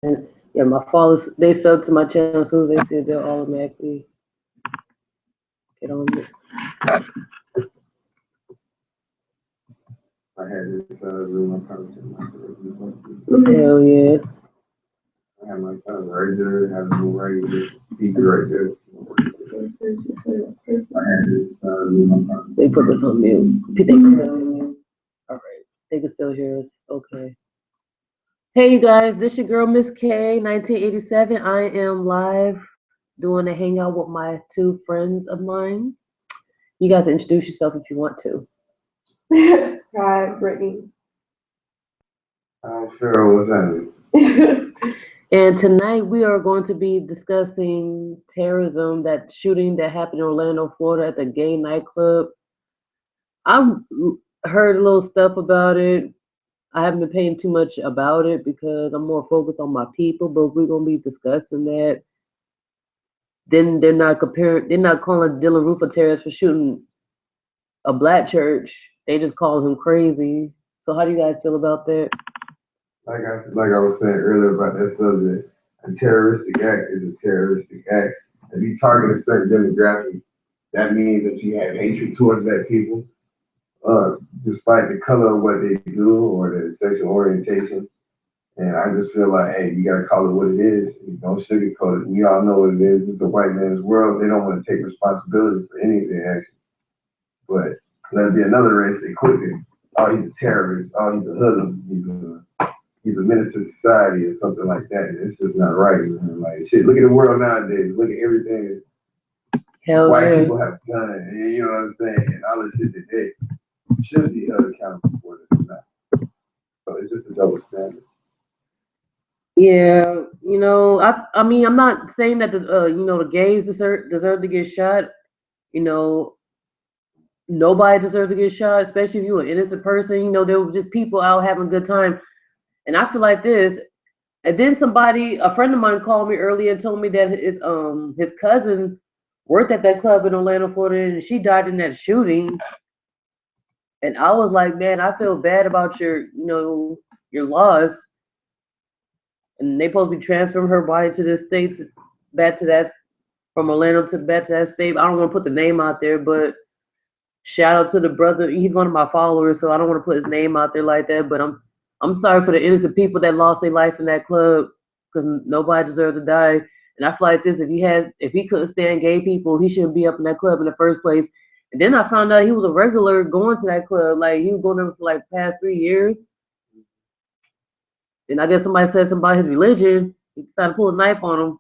Yeah, my followers, they sub to my channel as soon as they see it, they'll automatically get on it. I had this room on content. Hell yeah. I have my kind of right there, have a little right there, TV right there. I had this room on content. They put this on mute. They can still hear me. All right. They can still hear us. Okay. Hey, you guys. This your girl, Miss K, 1987. I am live doing a hangout with my two friends of mine. You guys introduce yourself if you want to. Hi, Brittany. I'm sure what's happening. And tonight we are going to be discussing terrorism, that shooting that happened in Orlando, Florida at the gay nightclub. I've heard a little stuff about it. I haven't been paying too much about it because I'm more focused on my people, but we're gonna be discussing that. Then they're not calling Dylan Roof a terrorist for shooting a black church. They just call him crazy. So how do you guys feel about that? Like I was saying earlier about that subject, a terroristic act is a terroristic act. If you target a certain demographic, that means that you have hatred towards that people, despite the color of what they do or their sexual orientation. And I just feel like, hey, you gotta call it what it is. You don't sugarcoat it. We all know what it is. It's the white man's world. They don't want to take responsibility for any of their actions. But there'll be another race they quickly, oh, he's a terrorist. Oh, he's a hoodlum. He's a menace to society or something like that. And it's just not right, man. Like shit, look at the world nowadays. Look at everything Hell white yeah. people have done. And you know what I'm saying? And all the shit that they should be held accountable for this not. So it's just a double standard. Yeah, I mean, I'm not saying that the gays deserve to get shot. You know, nobody deserves to get shot, especially if you're an innocent person. There were just people out having a good time, and I feel like this. And then a friend of mine, called me earlier and told me that his cousin worked at that club in Orlando, Florida, and she died in that shooting. And I was like, man, I feel bad about your loss. And they supposed to be transferring her body to the states, back to that, from Orlando to back to that state. I don't want to put the name out there, but shout out to the brother. He's one of my followers, so I don't want to put his name out there like that. But I'm sorry for the innocent people that lost their life in that club, because nobody deserved to die. And I feel like this: if he couldn't stand gay people, he shouldn't be up in that club in the first place. And then I found out he was a regular going to that club. Like, he was going there for like past 3 years. And I guess somebody said something about his religion. He decided to pull a knife on him.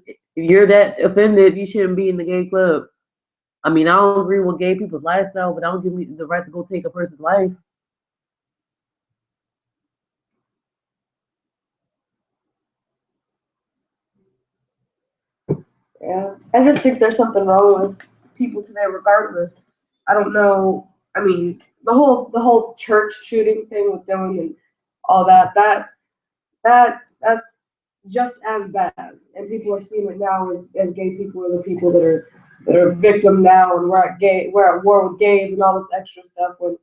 If you're that offended, you shouldn't be in the gay club. I mean, I don't agree with gay people's lifestyle, but I don't give me the right to go take a person's life. Yeah, I just think there's something wrong with people today, regardless. I don't know. I mean, the whole church shooting thing with Dylan and all that's just as bad. And people are seeing it now as gay people are the people that are victim now, and we're at war with gays and all this extra stuff. When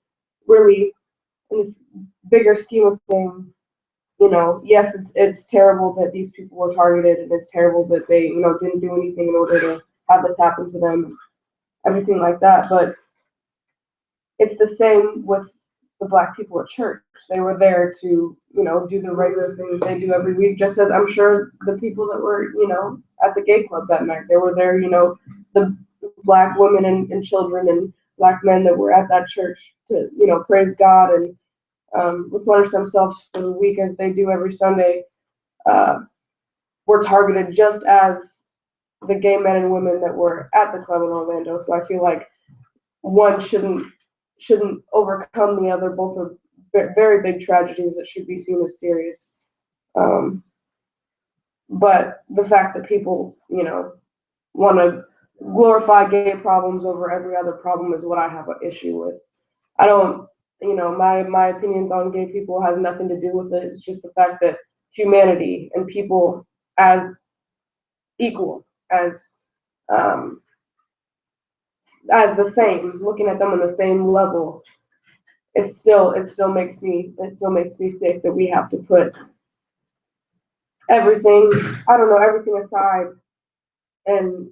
really, in this bigger scheme of things, yes, it's terrible that these people were targeted, and it's terrible that they, didn't do anything in order to have this happen to them, everything like that. But it's the same with the black people at church. They were there to, do the regular thing they do every week, just as I'm sure the people that were, at the gay club that night, they were there, the black women and children and black men that were at that church to, praise God and replenish themselves for the week as they do every Sunday, were targeted just as the gay men and women that were at the club in Orlando. So I feel like one shouldn't overcome the other. Both are very big tragedies that should be seen as serious. But the fact that people, want to glorify gay problems over every other problem is what I have an issue with. I don't, my opinions on gay people has nothing to do with it. It's just the fact that humanity and people as equal, um, as the same, looking at them on the same level, it still makes me sick that we have to put everything. I don't know, everything aside, and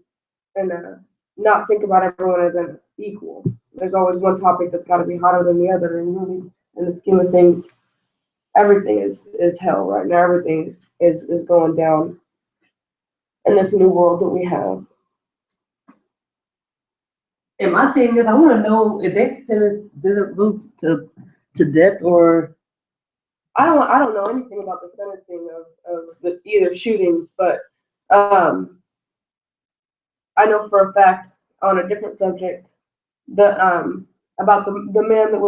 not think about everyone as an equal. There's always one topic that's got to be hotter than the other, and really, in the scheme of things, everything is hell right now. Everything is going down in this new world that we have. And my thing is, I want to know if they sentence Dylan Roots to death or I don't know anything about the sentencing of the either shootings, but um, I know for a fact on a different subject the about the man that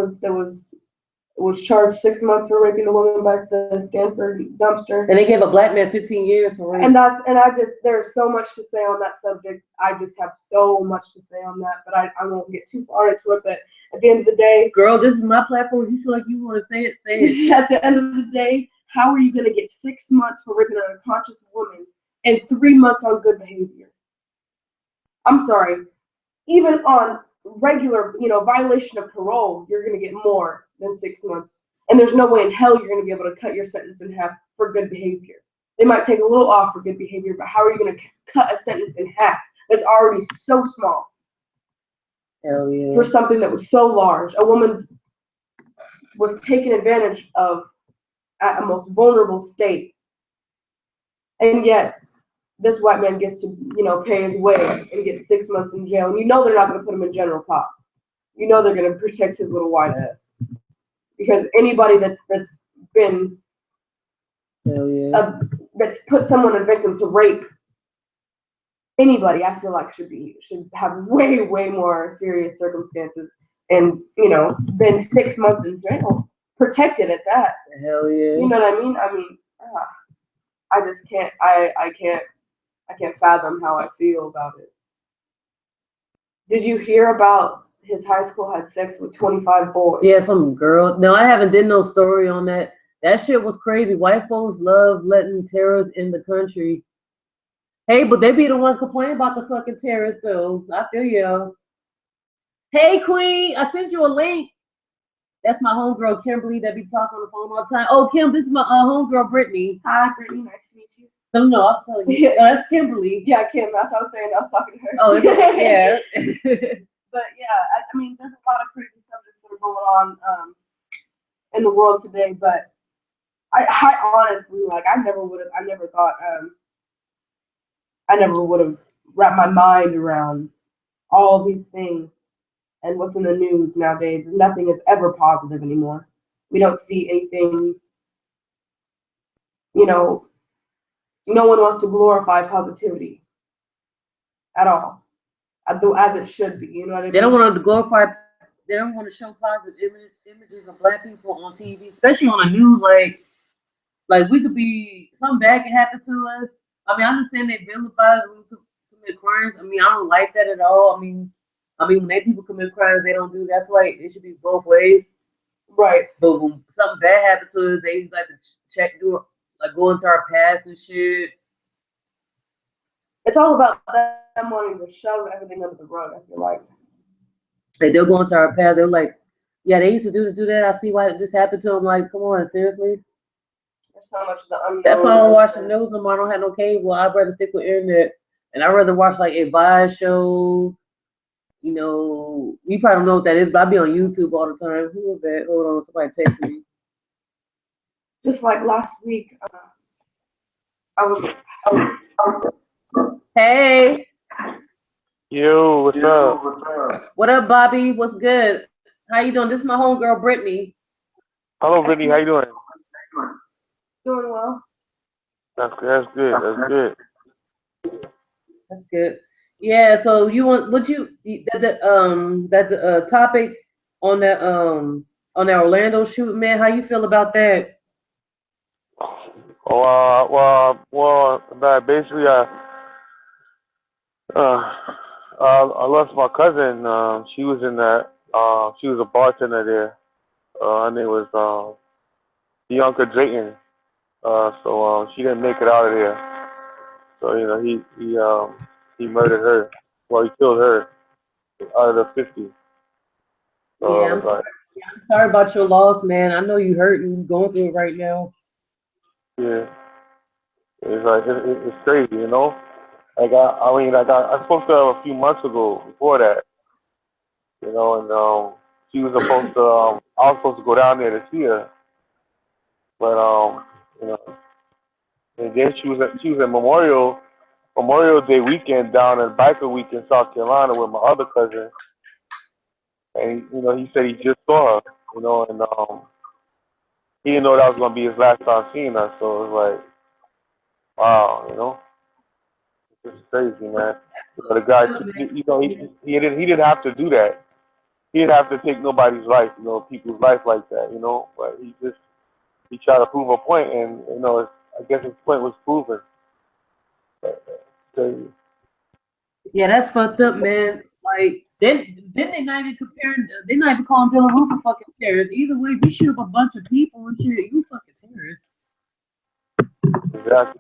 was charged 6 months for raping the woman back at the Stanford dumpster. and they gave a black man 15 years for rape. And there's so much to say on that subject. I just have so much to say on that, but I won't get too far into it. But at the end of the day, Girl, this is my platform. You feel like you want to say it, say it. at the end of the day, how are you going to get 6 months for raping an unconscious woman and 3 months on good behavior? I'm sorry. Even on regular, violation of parole, you're going to get more than 6 months. And there's no way in hell you're going to be able to cut your sentence in half for good behavior. They might take a little off for good behavior, but how are you going to cut a sentence in half that's already so small? Hell yeah. For something that was so large? A woman was taken advantage of at a most vulnerable state. And yet, this white man gets to, pay his way and get 6 months in jail. And they're not going to put him in general pop. They're going to protect his little white ass. Because anybody that's been Hell yeah. that's put someone a victim to rape, anybody I feel like should have way more serious circumstances and been 6 months in jail, protected at that. Hell yeah. You know what I mean? I just can't. I can't fathom how I feel about it. Did you hear about his high school had sex with 25 boys? Yeah, some girl. No, I haven't did no story on that. That shit was crazy. White folks love letting terrorists in the country. Hey, but they be the ones complaining about the fucking terrorists though. I feel you. Hey Queen, I sent you a link. That's my homegirl Kimberly that be talking on the phone all the time. Oh Kim, this is my homegirl Brittany. Hi Brittany, nice to meet you. No, I'm telling you. Oh, that's Kimberly. Yeah, Kim, that's what I was saying. I was talking to her. Oh, it's yeah. But yeah, there's a lot of crazy subjects that are going on in the world today. But I honestly, I never thought, I never would have wrapped my mind around all these things and what's in the news nowadays. Nothing is ever positive anymore. We don't see anything. No one wants to glorify positivity at all, as it should be. You know what I mean? They don't want to glorify. They don't want to show positive images of black people on TV, especially on the news. Like we could be something bad can happen to us. I mean, I understand they vilify us when we commit crimes. I mean, I don't like that at all. I mean, when they people commit crimes, they don't do that. I feel like it should be both ways. Right. But when something bad happens to us, they like to go into our past and shit. It's all about them wanting to shove everything under the rug, I feel like. They'll go into our past. They're like, yeah, they used to do this, do that. I see why this happened to them. Like, come on, seriously. There's so much of the unknown. That's why I don't watch the news no more. I don't have no cable. I'd rather stick with internet. And I'd rather watch like advice shows. You probably don't know what that is, but I be on YouTube all the time. Who is that? Hold on, somebody text me. Just like last week, I was. Hey. Yo, what's up? What up, Bobby? What's good? How you doing? This is my homegirl, Brittany. Hello, Brittany. How you doing? Doing well. That's good. That's good. That's good. Yeah. So you want the topic on that Orlando shooting, man? How you feel about that? Basically, I lost my cousin. She was in that. She was a bartender there. Her name was Bianca Drayton. So she didn't make it out of there. So he murdered her. Well, he killed her out of the 50. So Yeah, I'm sorry about your loss, man. I know you hurt and going through it right now. Yeah. It's like it's crazy, you know. Like I mean, like I spoke to her a few months ago before that, you know, and she was supposed to I was supposed to go down there to see her, but you know, and then she was at Memorial Day weekend down at Biker Week in South Carolina with my other cousin, and you know he said he just saw her, you know, and he didn't know that was gonna be his last time seeing her, so it was like wow, you know, it's crazy, man. You know, the guy, you know, he didn't have to do that. He didn't have to take nobody's life, you know, people's life like that, you know. But he tried to prove a point, and you know, I guess his point was proven. Crazy. Yeah, that's fucked up, man. Like, then they not even comparing. They not even calling Dylan Roof a fucking terrorist. Either way, if you shoot up a bunch of people and shit, you fucking terrorist. Exactly.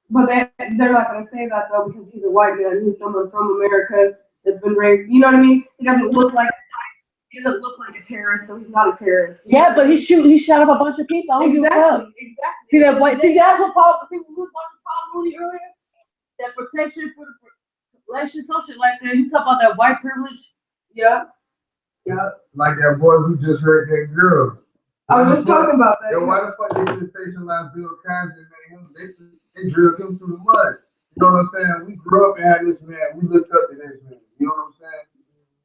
But they're not gonna say that though because he's a white man. He's someone from America that's been raised. You know what I mean? He doesn't look like a terrorist, so he's not a terrorist. Yeah, but he shot up a bunch of people. I don't give a fuck. Exactly. See that white? See that's what Paul. See what we was watching Paul Mooney earlier. That protection for the election, some shit like that. He talk about that white privilege. Yeah. Yeah. Like that boy who just hurt that girl. I was just talking about that. Yo, why the fuck they sensationalize Bill Cosby, man? They drilled him through the mud. You know what I'm saying? We grew up and had this man. We looked up to this man. You know what I'm saying?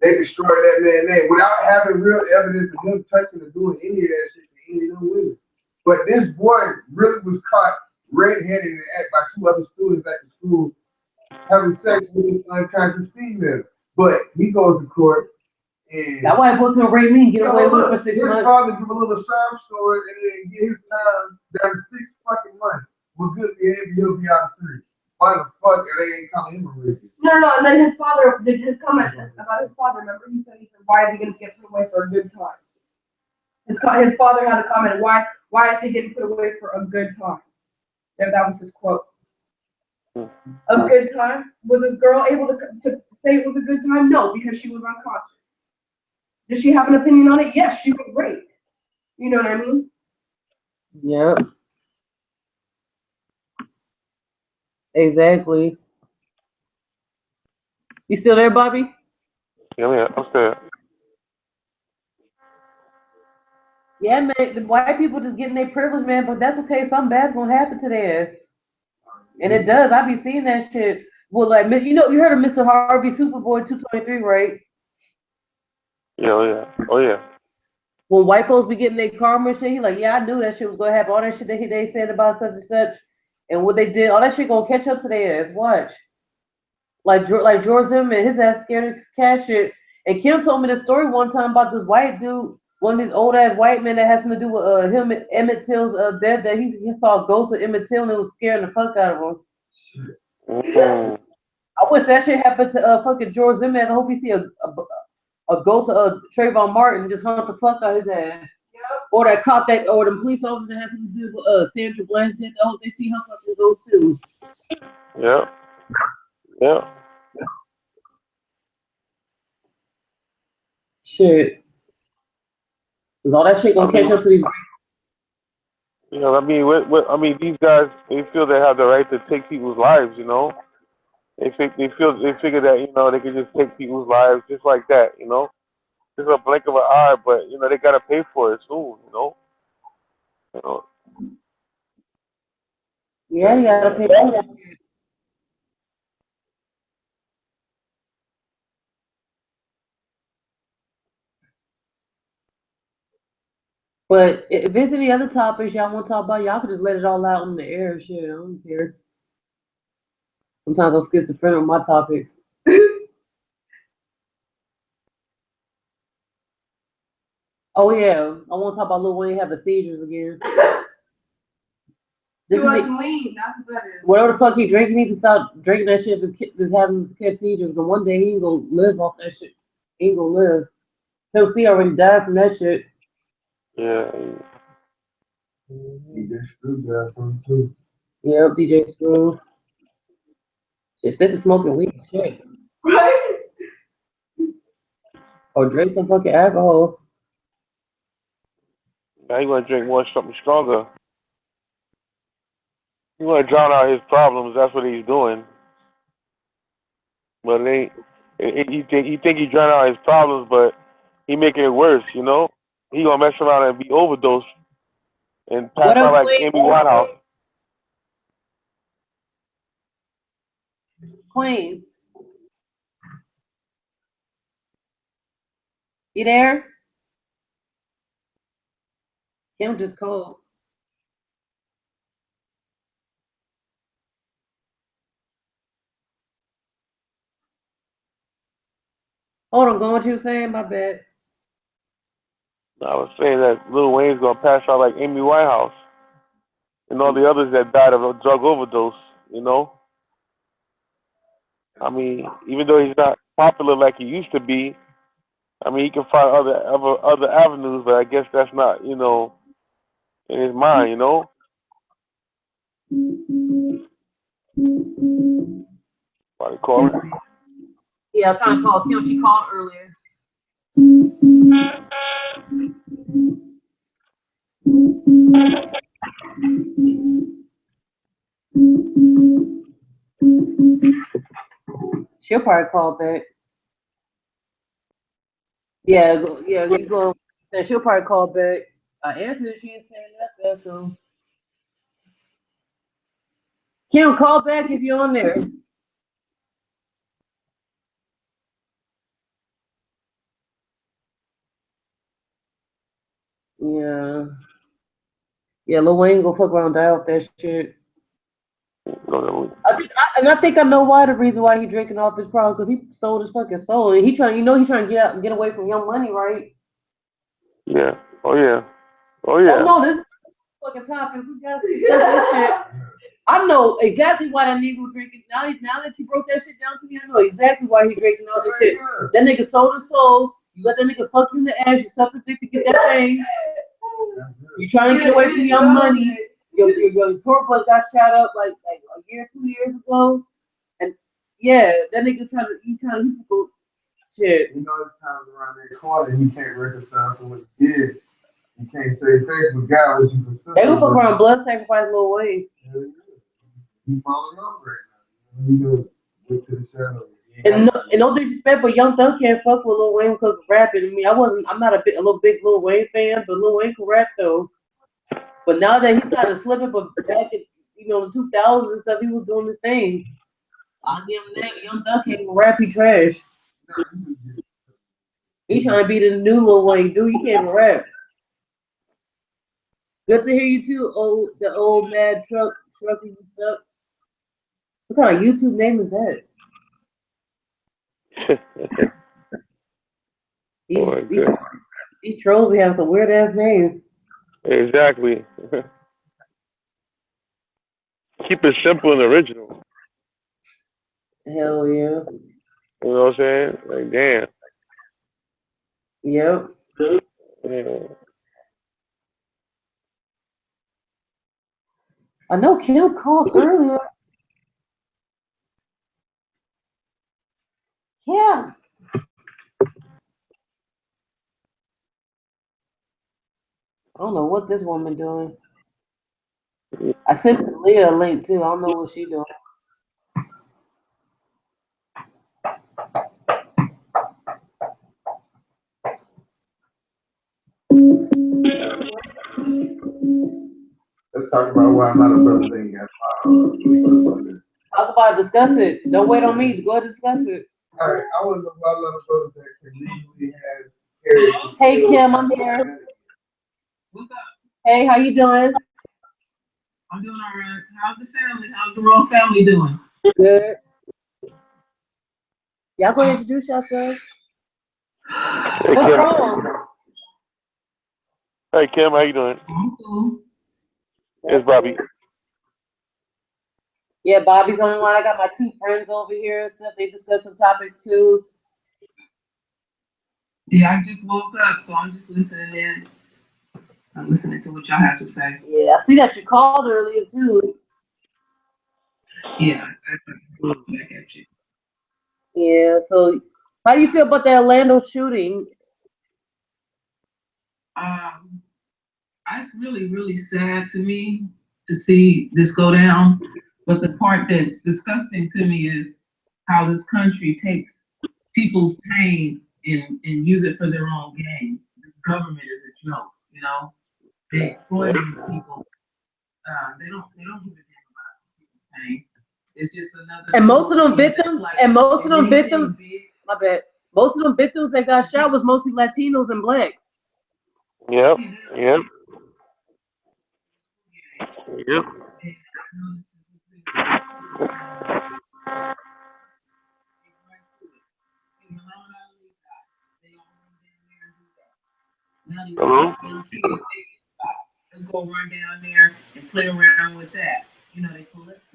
They destroyed that man's name without having real evidence of him touching or doing any of that shit to any of them women. But this boy really was caught red-handed in the act by two other students at the school having sex with this unconscious female. But he goes to court. And that white boy can rape me and get away with it for 6 months. His father give a little sob story and then get his time down to 6 fucking months. With good behavior, he'll be out of 3. Why the fuck are they ain't calling him a rapist? No. And then his father did his comment about his father. Remember, he said, "Why is he going to get put away for a good time?" His father had a comment. Why is he getting put away for a good time? That was his quote. A good time? Was this girl able to say it was a good time? No, because she was unconscious. Did she have an opinion on it? Yes, she was raped. You know what I mean? Yep. Exactly. You still there, Bobby? Yeah, I'm still. Yeah, man. The white people just getting their privilege, man. But that's okay. Something bad's gonna happen to their ass, and it does. I be seeing that shit. Well, like you know, you heard of Mr. Harvey Superboy 223, right? Yeah, oh yeah. When white folks be getting their karma and shit, he like, yeah, I knew that shit was gonna happen. All that shit that they said about such and such, and what they did, all that shit gonna catch up to their ass. Watch. Like George Zimmerman, his ass scared of cash shit. And Kim told me the story one time about this white dude, one of these old ass white men that has something to do with him and Emmett Till's death. That he saw a ghost of Emmett Till and it was scaring the fuck out of him. Mm-hmm. I wish that shit happened to fucking George Zimmerman. I hope he see a ghost of Trayvon Martin just hunt the fuck out his ass. Yep. Or that cop or the police officer that has something to do with Sandra Bland's death. I hope they see her fucking ghost too. Yeah. Yeah. Shit. Cause all that shit gonna catch up to these. You know, I mean, I mean, these guys, they feel they have the right to take people's lives. You know, they figure that you know they can just take people's lives just like that. You know, just a blink of an eye. But you know, they gotta pay for it soon. You know. You know. Yeah, you gotta pay for that shit. But if there's any other topics y'all want to talk about, y'all can just let it all out on the air. Shit, I don't care. Sometimes I'm schizophrenic with my topics. Oh yeah, I want to talk about Lil Wayne having seizures again. Too much lean. That's what that is. Whatever the fuck he drinking, he needs to stop drinking that shit if it's having his catch seizures. But one day he ain't gonna live off that shit. He ain't gonna live. Pimp C already died from that shit. Yeah. He just screwed that from too. Yep, DJ Screw. Shit, stick to smoking weed. Shit. Right? Or drink some fucking alcohol. Now you want to drink more something stronger. He want to drown out his problems. That's what he's doing. But he think he drown out his problems, but he making it worse. You know, he gonna mess around and be overdosed and pass What out up, like Queen? Amy Winehouse. Queen, you there? Kim just called. Hold on, go what you were saying, my bad. I was saying that Lil Wayne's gonna pass out like Amy Winehouse and all the others that died of a drug overdose. You know, I mean, even though he's not popular like he used to be, I mean, he can find other avenues, but I guess that's not, in his mind. Why they call it? Yeah, I was trying to call Kim. She called earlier. She'll probably call back. Yeah, yeah, you go. Then she'll probably call back. I answered. She ain't saying nothing. So Kim, call back if you're on there. Yeah, yeah. Lil Wayne go fuck around and die off that shit. I think I know why the reason why he drinking off his problem because he sold his fucking soul and he trying to get out and get away from Young Money, right? Yeah. Oh yeah. Oh Oh yeah. no, this fucking topic. We got to discuss this shit. I know exactly why that nigga was drinking. Now that you broke that shit down to me, I know exactly why he drinking all this shit. That nigga sold his soul. You let that nigga fuck you in the ass. You suck his dick to get that thing. You trying to get away from Young Money. Your tour bus got shot up like a year, 2 years ago. And yeah, that nigga trying to people shit. You know, it's times around that corner, he can't reconcile for what he did. You can't say face with God what you consider. They gonna fuck around blood sacrifice Lil Wayne. He falling off right now. He gonna look to the shadows. And no disrespect, but Young Thug can't fuck with Lil Wayne because of rapping. I mean, I'm not a little big Lil Wayne fan, but Lil Wayne can rap though. But now that he's got a slipping, but back in the 2000s and stuff, he was doing his thing. I'll give him that. Young Thug can't even rap, he trash. He's trying to be the new Lil Wayne, dude. He can't even rap. Good to hear you too, the old mad trucker and stuff. What kind of YouTube name is that? These trolls be having some weird ass names. Exactly. Keep it simple and original. Hell yeah. You know what I'm saying? Like damn. Yep. Yeah. I know Kim called earlier. Yeah. I don't know what this woman doing. I sent Leah a link too. I don't know what she doing. Let's talk about why a lot of brothers ain't got Talk about it, discuss it. Don't wait on me. Go ahead and discuss it. All right, I want to know why a lot of brothers that can legally have areas. Hey Kim, I'm here. What's up? Hey, how you doing? I'm doing all right. How's the family? How's the royal family doing? Good. Y'all go introduce yourselves. Hey, What's Kim. wrong? Hey Kim, how you doing? I'm cool. It's Bobby. Yeah, Bobby's on the line. I got my two friends over here and stuff. They discuss some topics too. Yeah, I just woke up, so I'm just listening in. I'm listening to what y'all have to say. Yeah, I see that you called earlier too. Yeah, I look back at you. Yeah, so how do you feel about the Orlando shooting? It's really, really sad to me to see this go down. But the part that's disgusting to me is how this country takes people's pain and use it for their own gain. This government is a joke, you know. They exploiting people. They don't give a damn about people's pain. It's just another. And most of them victims, my bad. Most of them victims that got shot was mostly Latinos and blacks. Yep. Yep. Yep. Hello. Let's go run down there and play around with that. You know, they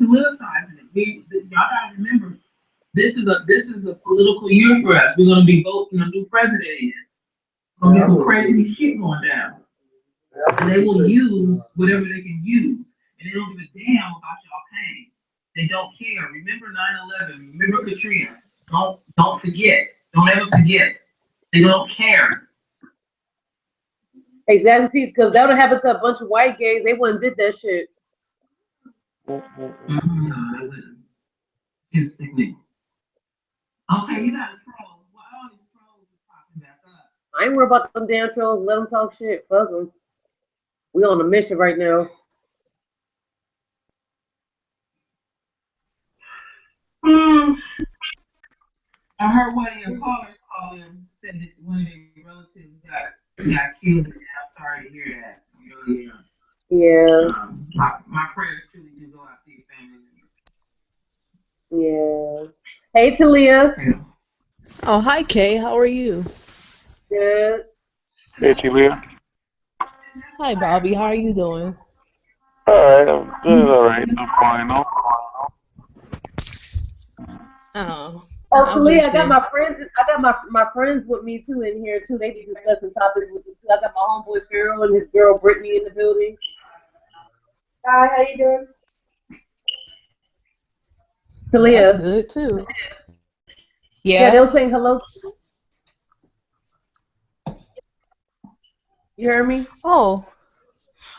politicizing it. Y'all gotta remember, this is a political year for us. We're gonna be voting a new president in. It's gonna be some crazy shit going down. And they will use whatever they can use. And they don't give a damn about y'all pain. They don't care. Remember 9/11. Remember Katrina. Don't forget. Don't ever forget. They don't care. Exactly, because that would happen to a bunch of white gays. They wouldn't did that shit. No, it's sickening. Okay, you got a troll. Why all these trolls are popping back up? I ain't worried about them damn trolls. Let them talk shit. Fuck them. We on a mission right now. I heard one of your callers call him, said that one of their relatives got killed. And I'm sorry to hear that. Really, Yeah. my prayers truly do go out to your family. Yeah. Hey, Talia. Yeah. Oh, hi, Kay. How are you? Good. Hey, Talia. Hi, Bobby. How are you doing? All right. I'm doing all right. I'm fine. No. Oh, Oh, I've Talia, just I got been. my friends. I got my friends with me too in here too. They be discussing topics with me too. I got my homeboy Pharaoh and his girl Brittany in the building. Hi, how you doing? That's Talia. good too. Yeah, they Yeah. were saying hello. You heard me? Oh.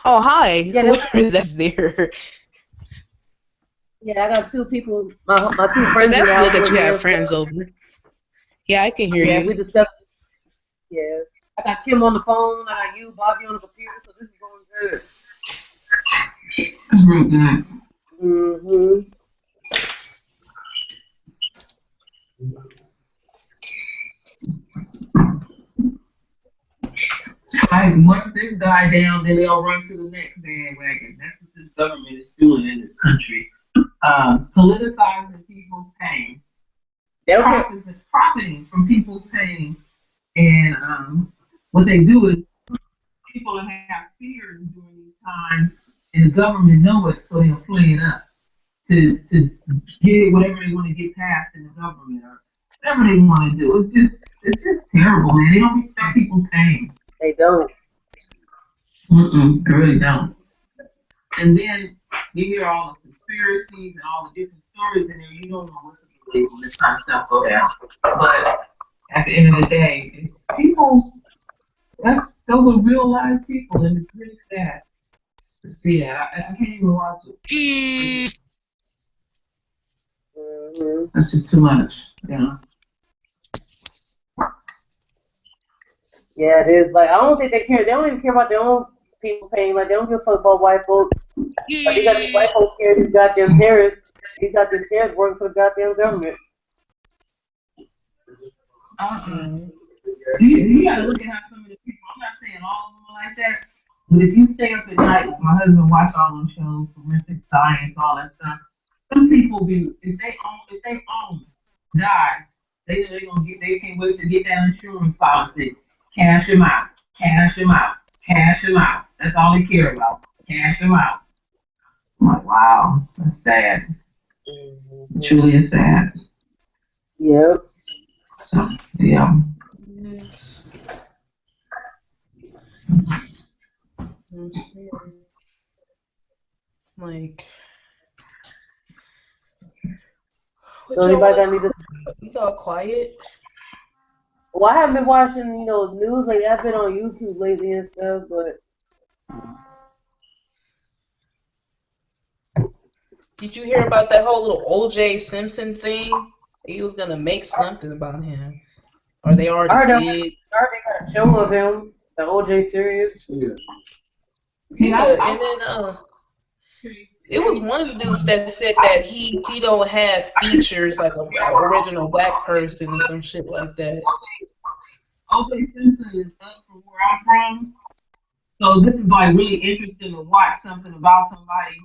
Oh, hi. Yeah, Whoever that's there. yeah. I got two people. My two But friends in the that's good house that with you me have as friends well. over. Yeah, I can hear Yeah, you. we discussed. Yeah, I got Kim on the phone. I got you, Bobby, on the computer. So this is going good. That's real good. Mhm. Like once this die down, then they'll run to the next bandwagon. That's what this government is doing in this country. Politicizing people's pain, They don't care. profiting from people's pain, and what they do is people have fear during these times, and the government know it, so they'll play it up to get whatever they want to get passed in the government or whatever they want to do. It's just terrible, man. They don't respect people's pain. They don't. They really don't. And then you hear all the conspiracies and all the different stories in there. You don't know what to believe when this kind of stuff go down. But at the end of the day, it's people's. Those are real live people, and it's really sad to see that. I can't even watch it. Mhm. That's just too much. Yeah. Yeah, it is. Like I don't think they care. They don't even care about their own people pain. Like they don't give a fuck about white folks. But they got these white folks here. These goddamn terrorists. These goddamn terrorists working for the goddamn government. Uh-uh. You gotta look at how some of the people. I'm not saying all of them are like that, but if you stay up at night, like my husband watch all those shows, forensic science, all that stuff. Some people be if they own die, they can't wait to get that insurance policy, cash them out, cash them out, cash them out. That's all they care about, cash them out. I'm like, wow, that's sad. It truly is sad. Yep. So yeah. Yes. That's weird. Like, what So y'all anybody was got any? you all quiet? Well, I haven't been watching, news. Like I've been on YouTube lately and stuff. But Did you hear about that whole little OJ Simpson thing? He was gonna make something about him, or they I already heard that did. I heard they got a show of him, the OJ series. Yeah. Yeah, I and then it was one of the dudes that said that he don't have features like a original black person and some shit like that. O.J. Simpson is up from where I'm from, so this is like really interesting to watch something about somebody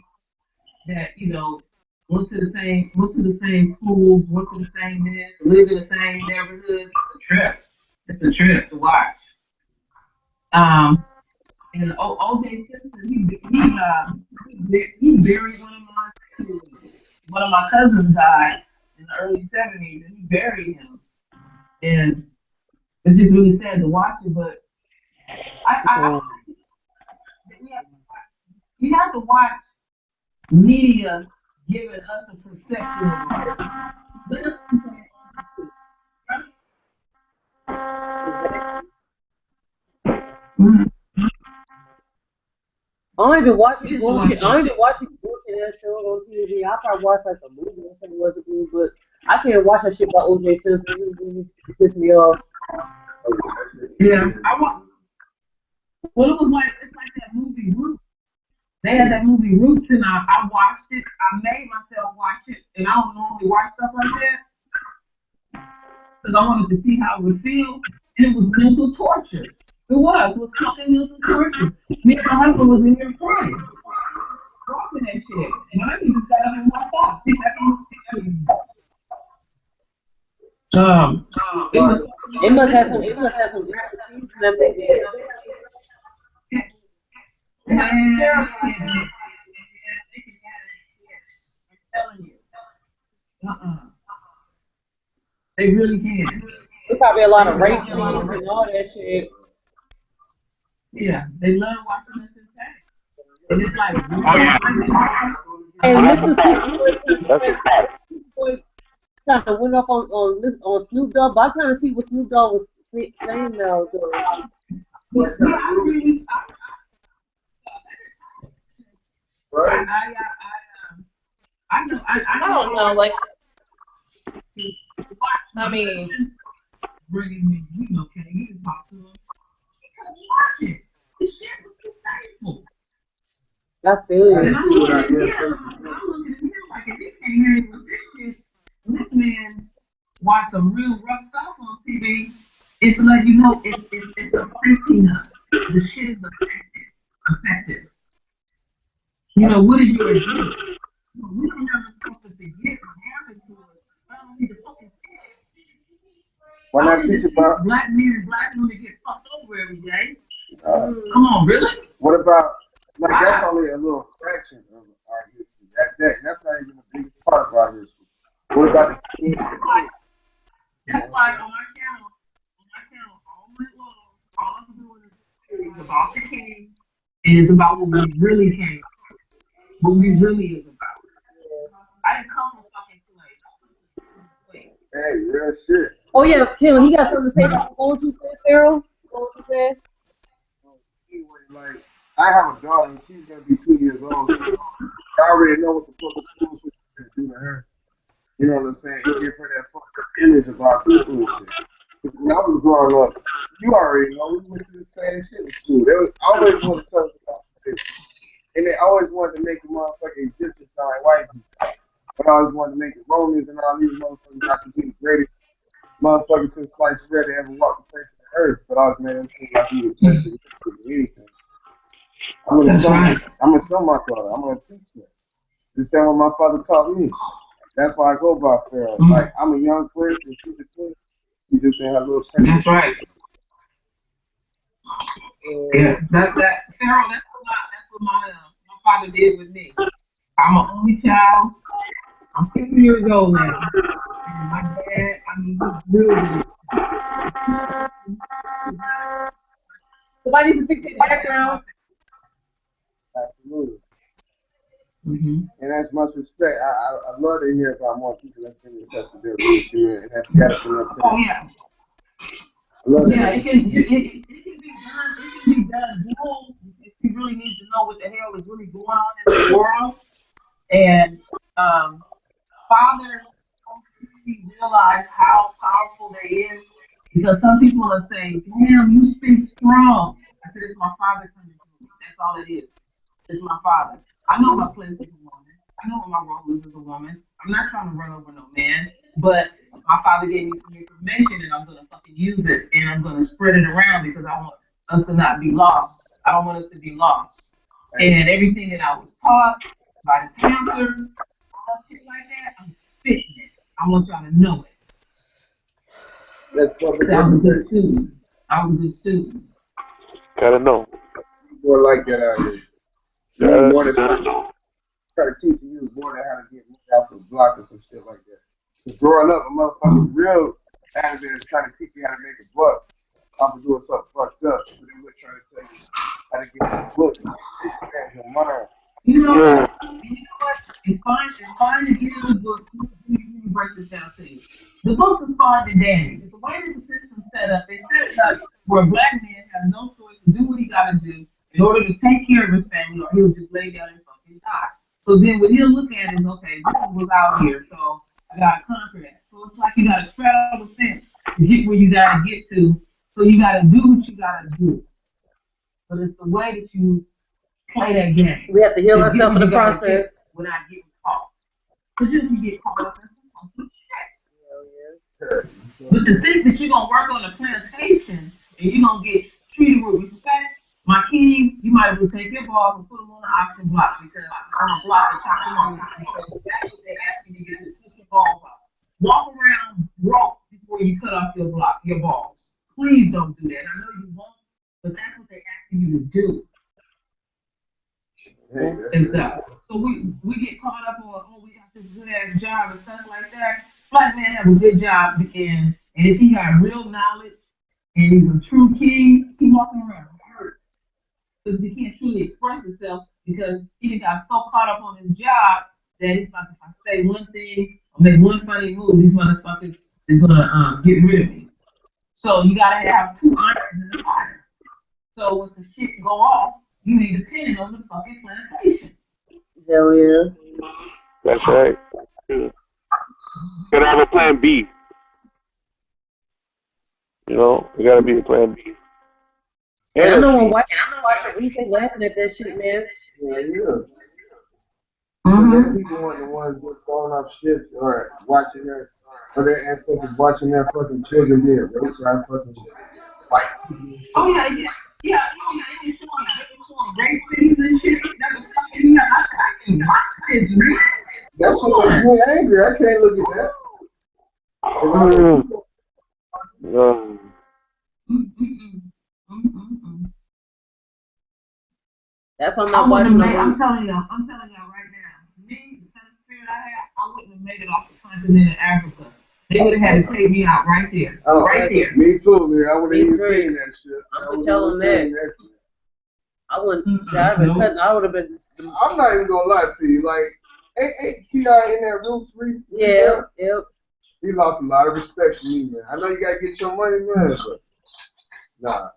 that went to the same schools, went to the same this, lived in the same neighborhood. It's a trip. It's a trip to watch. Um, and O.J. Simpson, he buried one of my cousins died in the early '70s, and he buried him. And it's just really sad to watch it, but I we have to watch media giving us a perception of the person. Let us understand. Mhm. I don't even watch We these have to bullshit. watch I don't it. even watch these bullshit ass shows on TV. I probably watch like a movie or something wasn't good, but I can't watch that shit about OJ Simpson. It just really piss me off. Yeah, I want. Well, it's like that movie Roots. They had that movie Roots, and I watched it. I made myself watch it, and I don't normally watch stuff like that because I wanted to see how it would feel, and it was mental torture. It was fucking mental torture. Me and my husband was in here crying, watching that shit, and I just got up and walked off. Um, it was. It must have some graphic scenes in that movie. Man, I'm telling you. Uh-uh. They really can. There's probably a lot They of really rape can. scenes and all that shit. Yeah, they love watching us in pain. And it's like, And Mr. That's a fact. Superboy kind of went off on Snoop Dogg, but I kind of see what Snoop Dogg was saying now. Though. but yeah, I really, Right? I know, I don't know, like watch I my mean, husband bringing me, can you talk to him? Because watch it. The shit was too painful. I feel And you. I'm looking at him like, if he can't hear it with this shit, and this man watch some real rough stuff on TV, it's like, it's affecting us. The shit is effective. What is your agenda? We don't have supposed to forget what happened to us. I don't need to fucking see it. Why I not don't need teach to see about? black men and black women get fucked over every day. Uh, Come on, really? what about? Like that's Wow. only a little fraction of our history. That's not even the biggest part of our history. What about the kids? That's why on my channel, all night long, all I'm doing is a series about the king, and it's about what we really came, what we really is about. I didn't come from fucking slaves. Hey, real shit. Oh yeah, Kim, he got something to say about what you said, Pharaoh. What you said? Anyway, like I have a daughter and she's gonna be 2 years old, so I already know what the fuck the school system is gonna do to her. You know what I'm saying? And give her that fucking image of our people and shit. 'Cause when I was growing up, you already know we went through the same shit in school. They was always wanted to tell us about this. And they always wanted to make the motherfucking Egyptians sound like white people. But I always wanted to make the Romans and all these motherfuckers out to be the greatest motherfuckers since sliced bread to ever walk the face of the earth. But I was made it seem like we were testing anything. That's right. I'm gonna show my daughter. I'm gonna teach her. The same way my father taught me. That's why I go by Pharaoh. Like I'm a young prince and she's a queen. She just in her little princess. That's right. Yeah, that Pharaoh. That's what my father did with me. I'm an only child. I'm 50 years old now, and my dad. I mean, he's really. Somebody needs to fix the background. Absolutely. Mm-hmm. And that's much respect. I love to hear about more people that's in such a good relationship, and that's got to come up to. Oh yeah. I love Yeah, that. it can be done. It can be done. Dual. If you really need to know what the hell is really going on in the world, and fathers don't really realize how powerful they is because some people will say, "Damn, you speak strong." I said, "It's my father coming through. That's all it is. It's my father. I know my place as a woman. I know what my role is as a woman. I'm not trying to run over no man, but my father gave me some information, and I'm gonna fucking use it, and I'm gonna spread it around because I want us to not be lost. I don't want us to be lost. And everything that I was taught by the Panthers, all shit like that, I'm spitting it. I want y'all to know it. That's public 'Cause I was a good information. student. I was a good student. Gotta know. More like that out here. You need more than try to teach you more than how to get money off the block or some shit like that. Cause growing up, a motherfucker real animators trying to teach you how to make a buck. I'm doing something fucked up, but they were trying to tell you how to get some books. Expand your mind. You know, Yeah. you know what? It's fine to get in the books. Let me break this down to you. The books is fine and dandy. But the way that the system's set up, they set it up where a black man has no choice to do what he gotta do in order to take care of his family or he'll just lay down and fucking die. So then what he'll look at is, okay, this is what's out here, so I gotta conquer that. So it's like you gotta straddle the fence to get where you gotta get to. So you gotta do what you gotta do. But it's the way that you play that game. We have to heal To get ourselves where in you the gotta get process. without getting caught. Because you can get caught up in some funky shit. But to think that you're gonna work on a plantation and you're gonna get treated with respect, my king, you might as well take your balls and put them on the auction block because on a block and chop them off because that's what they ask you to get to put your balls off. Walk around broke before you cut off your balls. Please don't do that. I know you won't, but that's what they're asking you to do. Hey, And stuff. So we get caught up on, oh, we have this good ass job and stuff like that. Black man have a good job and if he got real knowledge and he's a true king, he walking around hurt because he can't truly express himself because he got so caught up on his job that he's like, if I say one thing or make one funny move, these motherfuckers is gonna get rid of me. So you gotta have two irons in the fire. So when some shit go off, you ain't depending on the fucking plantation. Hell yeah. That's right. Yeah. Gotta have a plan B. You know, you gotta be a plan B. And I And know a when C. white they laughing at that shit, man. Yeah, yeah. But Mm-hmm. then people want the ones just throwing off shit or watching their, or their ancestors watching their fucking children being raped by fucking white people. Oh yeah, yeah, yeah. Oh yeah, they showing rape cities and shit. That was stuff you know. I can watch this, man. That shit makes me angry. I can't look at that. If I was Mm. people, That's why I'm I not wouldn't have watching no made. movies. I'm telling y'all right now. Me, the kind of spirit I had, I wouldn't have made it off the continent of Africa. They would have had to take me out right there, oh, right there. me too, man. I wouldn't Me even three. seen that shit. I'm I gonna wouldn't tell even them that. seen that shit. I wouldn't. Mm-mm, I would have nope. I would have been. I'm not even gonna lie to you. Like, ain't T.I. in that Roots re? Yeah. Yep. He lost a lot of respect for me, man. I know you gotta get your money, man, but nah.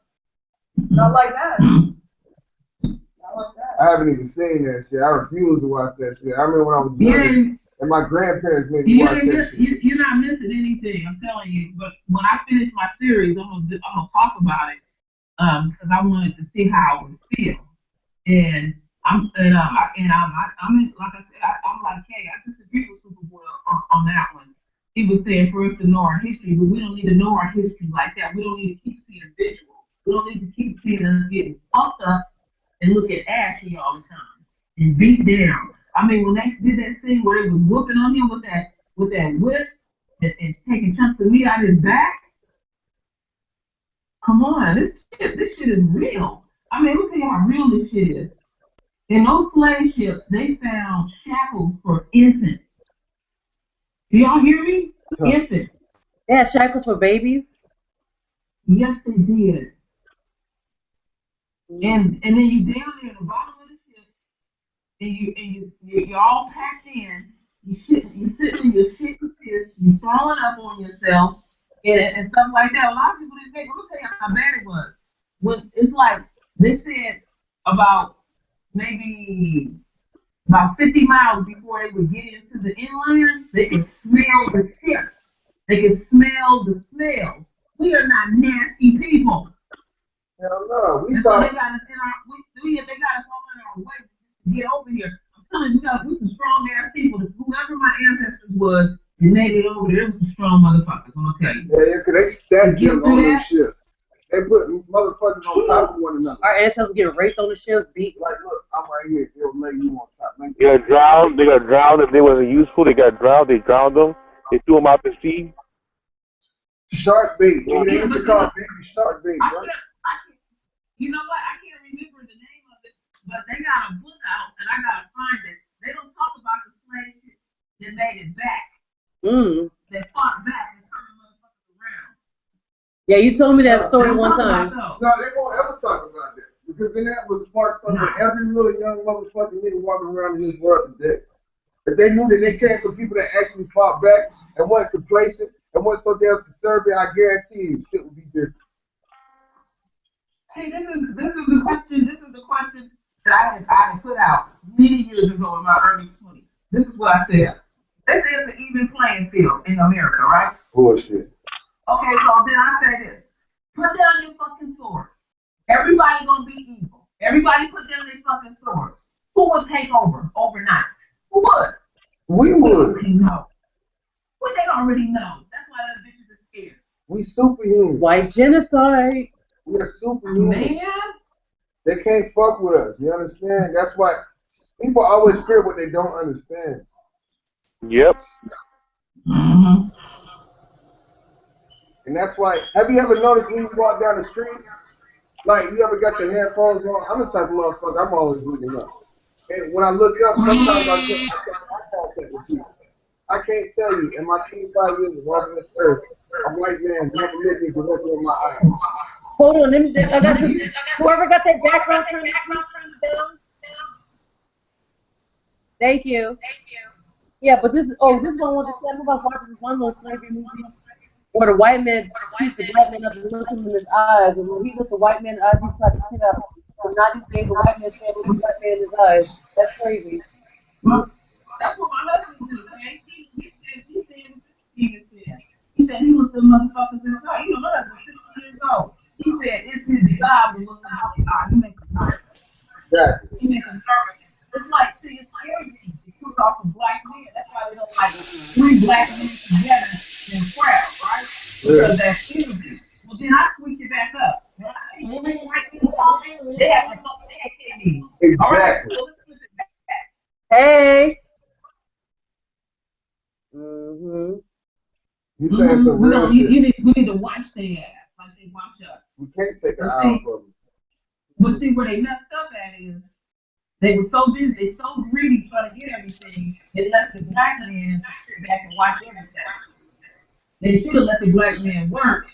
Not like that. Not like that. I haven't even seen that shit. I refuse to watch that shit. I remember when I was Yeah, younger, and my grandparents made me you watch ain't that miss, shit. you're not missing anything. I'm telling you. But when I finish my series, I'm gonna talk about it. Because I wanted to see how it would feel. And I'm in, like I said, I'm like, hey, I disagree with Superboy on that one. He was saying for us to know our history, but we don't need to know our history like that. We don't need to keep seeing visuals. We don't need to keep seeing us getting fucked up and looking ashy all the time and beat down. I mean, when they did that scene where they was whooping on him with that whip and taking chunks of meat out of his back, come on, this shit is real. I mean, let me tell you how real this shit is. In those slave ships, they found shackles for infants. Do y'all hear me? Huh. Infants. They had shackles for babies. Yes, they did. And then you down there at the bottom of the ship, and you're all packed in. You sitting in your shit with this. You throwing up on yourself and stuff like that. A lot of people didn't think. Let me tell you how bad it was. When it's like they said about maybe about 50 miles before they would get into the inland, they could smell the ships. They could smell the smells. We are not nasty people. Hell no. And so they got us in our, they got us all in our way to get over here. I'm telling you, we some strong ass people. Whoever my ancestors was and made it over there, it was some strong motherfuckers. I'm gonna tell you. Yeah, because they stacked them on them ships. They put motherfuckers on top of one another. Our ancestors getting raped on the ships, beat. Like, look, I'm right here. They'll lay you on top. They got drowned. They got drowned. If they wasn't useful, they got drowned. They drowned them. They threw them out to sea. Shark bait. They used to call baby shark bait, bro. You know what? I can't remember the name of it, but they got a book out, and I gotta find it. They don't talk about the slave ships that made it back. They fought back and turned the motherfuckers around. Yeah, you told me that story one time. No, they won't ever talk about that. Because then that would spark something for every little young motherfucking nigga walking around in this world today. If they knew that they came from people that actually fought back and weren't complacent and weren't so damn subservient, I guarantee you shit would be different. See, this is the question. This is the question that I had put out many years ago in my early 20s. This is what I said. They say it's an even playing field in America, right? Bullshit. Okay, so then I say this. Put down your fucking swords. Everybody gonna be evil. Everybody put down their fucking swords. Who would take over overnight? Who would? We would. They already know. Well, they already know. That's why those bitches are scared. We superhuman. White genocide. We're superhuman. Man. They can't fuck with us. You understand? That's why people always fear what they don't understand. Yep. Mm-hmm. And that's why, have you ever noticed when you walk down the street, like you ever got your headphones on? I'm the type of motherfucker, I'm always looking up. And when I look up, sometimes I contact with people. I can't tell you, in my 25 years of walking this earth, a white man never let me directly in my eyes. Hold on, I got some, whoever got that background turned down. Thank you. Yeah, but this is one I want to say. I was watching this one little slavery movie where the white man shoots the black man up and looks him in his eyes, and when he looks the white man in the eyes, he slaps the shit out of him. So now these days, the white man staring with the black man in his eyes. That's crazy. Well, that's what my husband did, okay? He said he looked at motherfuckers in his eye. You know, my husband's 60 years old. He said it's his job to look at his eye. He makes him nervous. Exactly. He makes him nervous. It's like, see, it's scary. It puts off a black man. That's why they don't like three black men together in a crowd, right? Because that's energy. Well, then I switch it back up. They have to talk to their KD. Exactly. All right, so let's switch it back. Hey. Mm-hmm. You saying some real shit. We need to watch their ass like they watch us. We can't take an eye from them. But see, where they messed up at is they were so busy, they so greedy trying to get everything, they let the black man sit back and watch everything. They should have let the black man work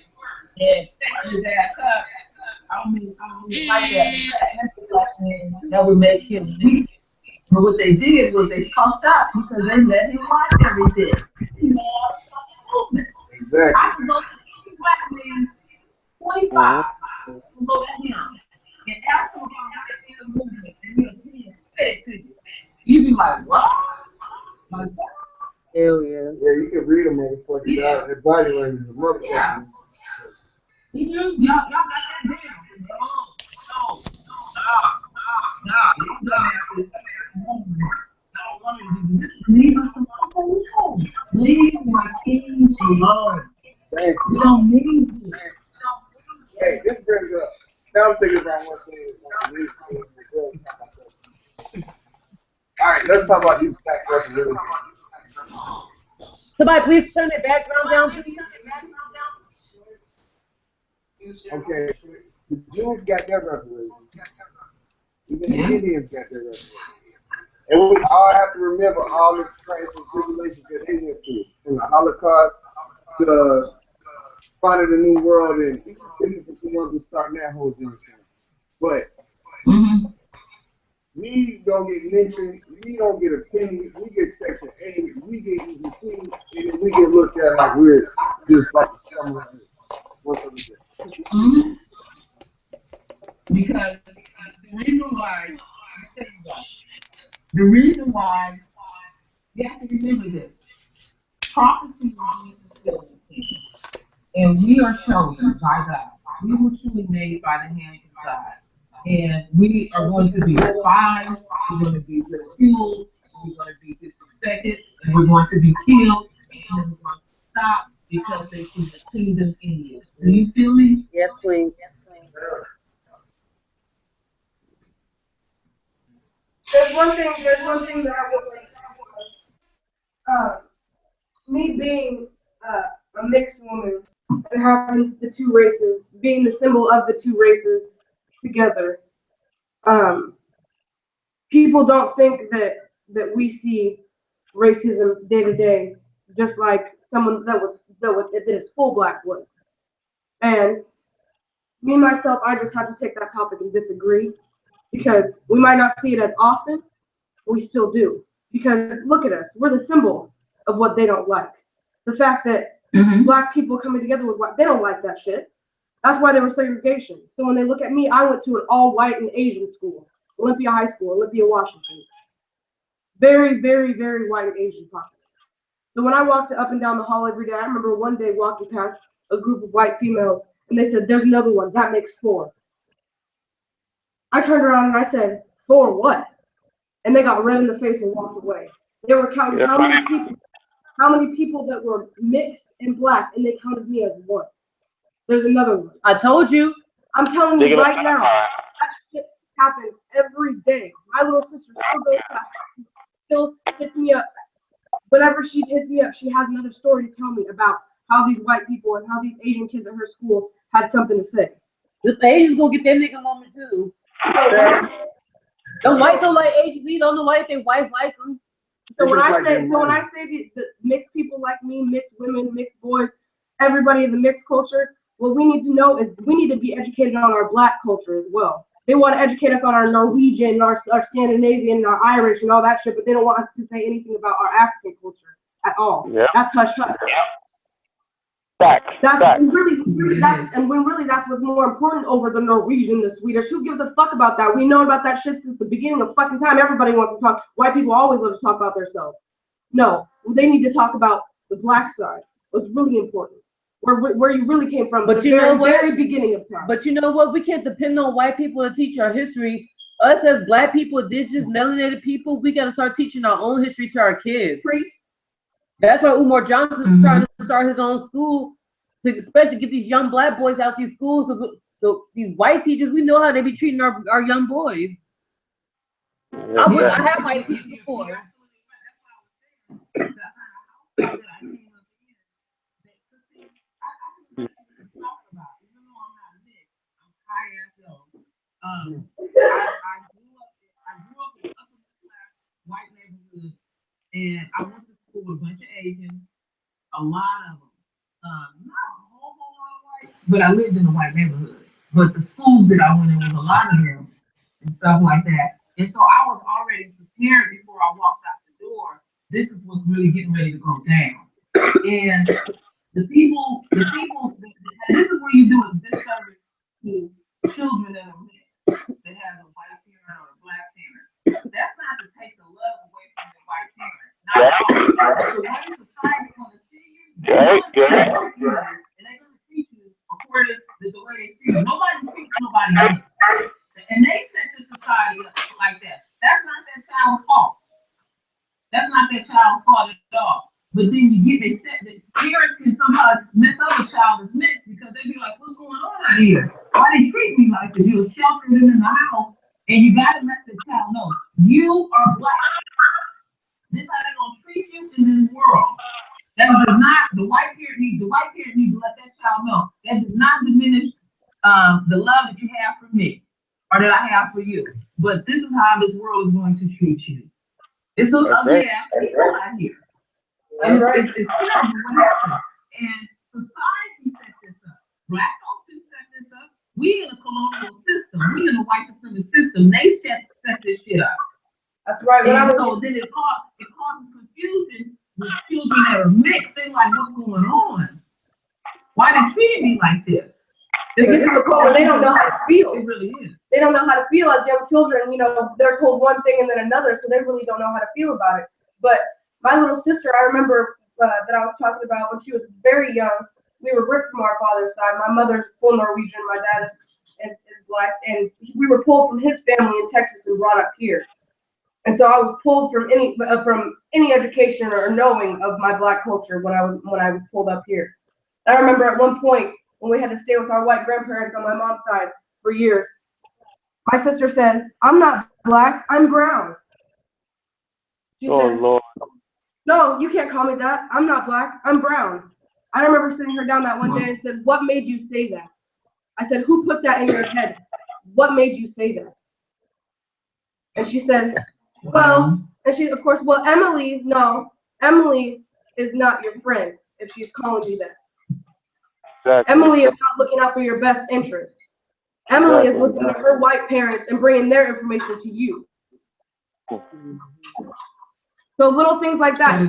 and set his ass up. I don't mean like that. That's the black man that would make him weak. But what they did was they fucked up because they let him watch everything. Exactly. I can go to any black man, 25, and look at him and ask him about how they feel movement, and he'll say it to you. You'd be like, what? Like, Hell yeah. Yeah, you can read them motherfuckers. Yeah. Their body language is a motherfucker. Yeah. Y'all got that down. No. Leave us alone. Leave my kings alone. Thank We you. don't need you. Hey, this brings up. Now I'm thinking about one thing. All right, let's talk about these black revolutions. Somebody please turn their background down, please. Okay, the Jews got their reparations. Even the Indians got their reparations. And we all have to remember all the crimes and tribulations that they went through. From the Holocaust to finding a new world and even the ones who starting that whole genocide. But we don't get mentioned, we don't get opinions, we get Section 8, we get EBT, and then we get looked at like we're just like the scum of the earth. What's up with that? Because the reason why, The reason why you have to remember this: prophecy is being fulfilled in things. And we are chosen by God. We were truly made by the hand of God. And we are going to be despised, we're going to be ridiculed, we're going to be disrespected, and we're going to be killed, and then we're going to stop because they see the kingdom in you. Do you feel me? Yes, queen. There's one thing that I would like to talk about. Me being a mixed woman and having the two races, being the symbol of the two races together. Um, People don't think that we see racism day to day, just like someone that is full black would. And me myself, I just have to take that topic and disagree because we might not see it as often, but we still do. Because look at us, we're the symbol of what they don't like. The fact that black people coming together with white, they don't like that shit. That's why there was segregation. So when they look at me, I went to an all white and Asian school, Olympia High School, Olympia, Washington. Very, very, very white and Asian population. So when I walked up and down the hall every day, I remember one day walking past a group of white females, and they said, "There's another one. That makes 4." I turned around and I said, "4 what?" And they got red in the face and walked away. They were counting how many people that were mixed and black, and they counted me as 1. There's another one. I told you. I'm telling you right now, that shit happens every day. My little sister still goes back, still hits me up. Whenever she hits me up, she has another story to tell me about how these white people and how these Asian kids at her school had something to say. The Asians gonna get their nigga moment too. The whites don't like Asians either. Don't know why they whites like them. So when I say the mixed people like me, mixed women, mixed boys, everybody in the mixed culture, what we need to know is we need to be educated on our black culture as well. They want to educate us on our Norwegian, our Scandinavian, our Irish, and all that shit, but they don't want us to say anything about our African culture at all. Yep. That's hush hush. Facts. That's what's more important over the Norwegian, the Swedish. Who gives a fuck about that? We know about that shit since the beginning of fucking time. Everybody wants to talk. White people always love to talk about themselves. No, they need to talk about the black side. What's really important. Where you really came from, but you know what? Very beginning of time. But you know what? We can't depend on white people to teach our history. Us as black people, indigenous, melanated people, we got to start teaching our own history to our kids. That's why Umar Johnson's trying to start his own school to especially get these young black boys out these schools. So these white teachers, we know how they be treating our young boys. I have white teachers before. I grew up in upper middle class white neighborhoods, and I went to school with a bunch of Asians, a lot of them. Not a whole lot of whites, but I lived in the white neighborhoods. But the schools that I went in was a lot of them and stuff like that. And so I was already prepared before I walked out the door. This is what's really getting ready to go down. And the people, this is when you do a disservice to children that are mixed, that have a white parent or a black parent. That's not to take the love away from the white parent. Not at all. The way society is going to see you, and they're going to treat you according to the way they see you. Nobody treats nobody else. And they set the society up like that. That's not that child's fault. That's not that child's fault at all. But then the parents can sometimes mess up a child that's mixed because they be like, what's going on out here? Why they treat me like this? You're sheltered in the house, and you gotta let the child know you are black. This is how they're gonna treat you in this world. That does not the white parent needs to let that child know. That does not diminish the love that you have for me or that I have for you. But this is how this world is going to treat you. It's so ugly ass people out here. And it's terrible what happened. And society set this up. Black folks didn't set this up. We in a colonial system. We in a white supremacist system. They set this shit up. That's right. And so then it causes confusion with children that are mixed. They're like, what's going on? Why they treating me like this? It gets to the point where they don't know how to feel. It really is. They don't know how to feel as young children. You know, they're told one thing and then another, so they really don't know how to feel about it. But my little sister, I remember that I was talking about when she was very young. We were ripped from our father's side. My mother's full Norwegian. My dad is black, and we were pulled from his family in Texas and brought up here. And so I was pulled from any education or knowing of my black culture when I was pulled up here. I remember at one point when we had to stay with our white grandparents on my mom's side for years, my sister said, "I'm not black, I'm brown." She said, Lord. "No, you can't call me that. I'm not black, I'm brown." I remember sitting her down that one day and said, "What made you say that?" I said, "Who put that in your head? What made you say that?" And she said, "Well," and she, of course, "well, Emily, no, Emily is not your friend if she's calling you that. Exactly. Emily is not looking out for your best interests. Emily is listening to her white parents and bringing their information to you." So little things like that.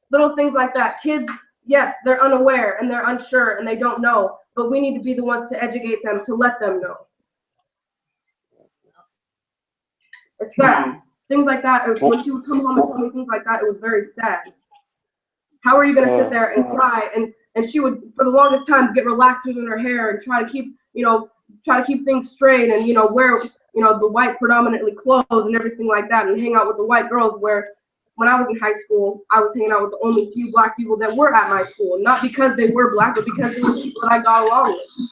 Little things like that. Kids, yes, they're unaware and they're unsure and they don't know, but we need to be the ones to educate them, to let them know. It's sad. Things like that. When she would come home and tell me things like that, it was very sad. How are you going to sit there and cry? And she would, for the longest time, get relaxers in her hair and try to keep things straight and, wear, the white predominantly clothes and everything like that and hang out with the white girls, where when I was in high school, I was hanging out with the only few black people that were at my school, not because they were black, but because they were people that I got along with.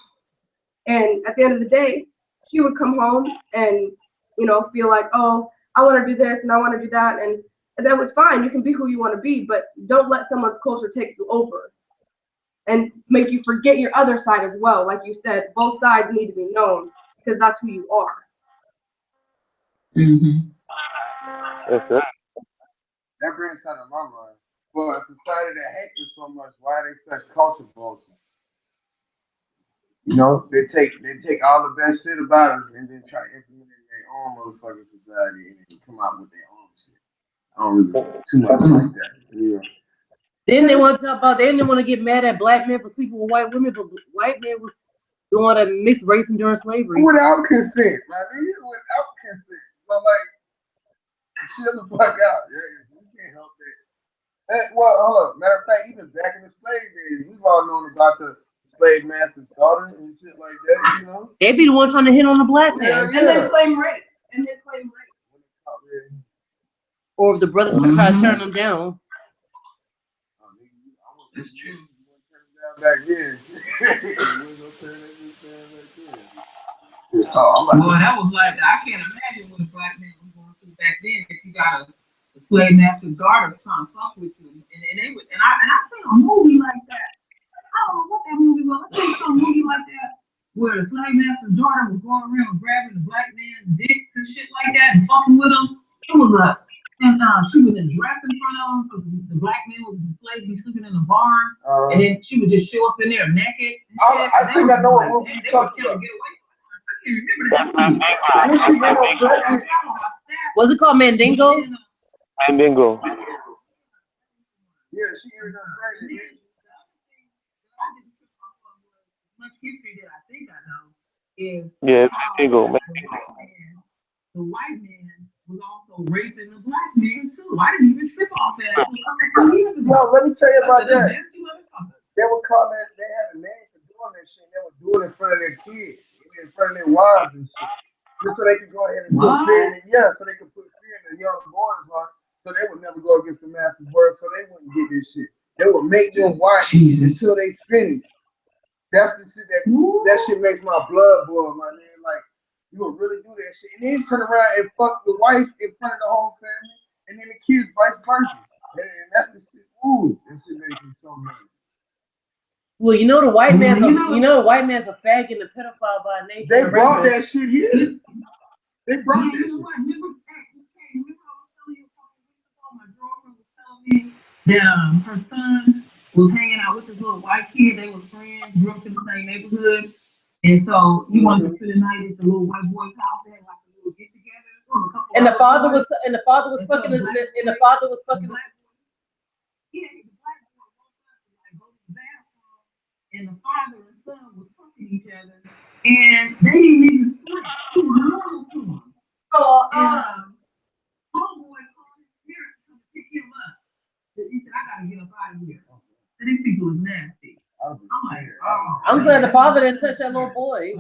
And at the end of the day, she would come home and, feel like, oh, I want to do this and I want to do that. And that was fine. You can be who you want to be, but don't let someone's culture take you over and make you forget your other side as well. Like you said, both sides need to be known because that's who you are. Mm-hmm. That's it. That brings something to my mind. For a society that hates us so much, why are they such culture vultures? They take all the best shit about us and then try to implement it in their own motherfucking society and then come out with their own shit. I don't really too much like that. Yeah. Then they want to talk about. They didn't want to get mad at black men for sleeping with white women, but white men was doing all that mixed racing during slavery. Without consent, man. Without consent. But chill the fuck out. Yeah, you can't help that. Well, hold up. Matter of fact, even back in the slave days, we've all known about the slave master's daughter and shit like that, They be the one trying to hit on the black man. Yeah. And then claim rape. Or if the brother try to turn them down. That's true. Back then. Well, that was like, I can't imagine what a black man was going through back then if you got a slave master's daughter trying to fuck with you. And I seen a movie like that. I don't know what that movie was. I seen some movie like that where the slave master's daughter was going around grabbing the black man's dicks and shit like that and fucking with him. It was she was in dress in front of him because the black man was the slave be sleeping in the barn, and then she would just show up in there naked. I think I know what movie you're talking about. Was it called Mandingo? Mandingo. Yeah, she ended up pregnant. Much history that I think I know is Mandingo. The white man was also raping the black man too. I didn't even trip off that until a couple years ago. Yo, let me tell you about that. They were calling that. They had a name for doing that shit. They would do it in front of their kids, in front of their wives and shit, just so they could go ahead and put fear in it. Yeah, so they could put fear in the young boys' heart, so they would never go against the master's word, so they wouldn't get this shit. They would make them watch until they finish. That's the shit that shit makes my blood boil, my man. Like, you would really do that shit, and then turn around and fuck the wife in front of the whole family, and then the kids vice versa. And that's the shit. Ooh, that shit makes me so mad. Well, the white man's the white man's a fag and a pedophile by nature. They brought that shit here. They brought that shit. Remember I was telling you my girlfriend was telling me that her son was hanging out with this little white kid. They was friends, grew up in the same neighborhood, and so he wanted to spend the night at the little white boy's house. They had like a little get together. And the father was fucking his. Yeah, the black boy woke up and like go to the bathroom, and the father and son was fucking texting each other, and they didn't even flinch. It was normal to them. And homeboy called his parents to come pick him up. He said, "I gotta get up out of here." So these people is nasty. I'm like, oh. I'm glad the father didn't touch that little boy.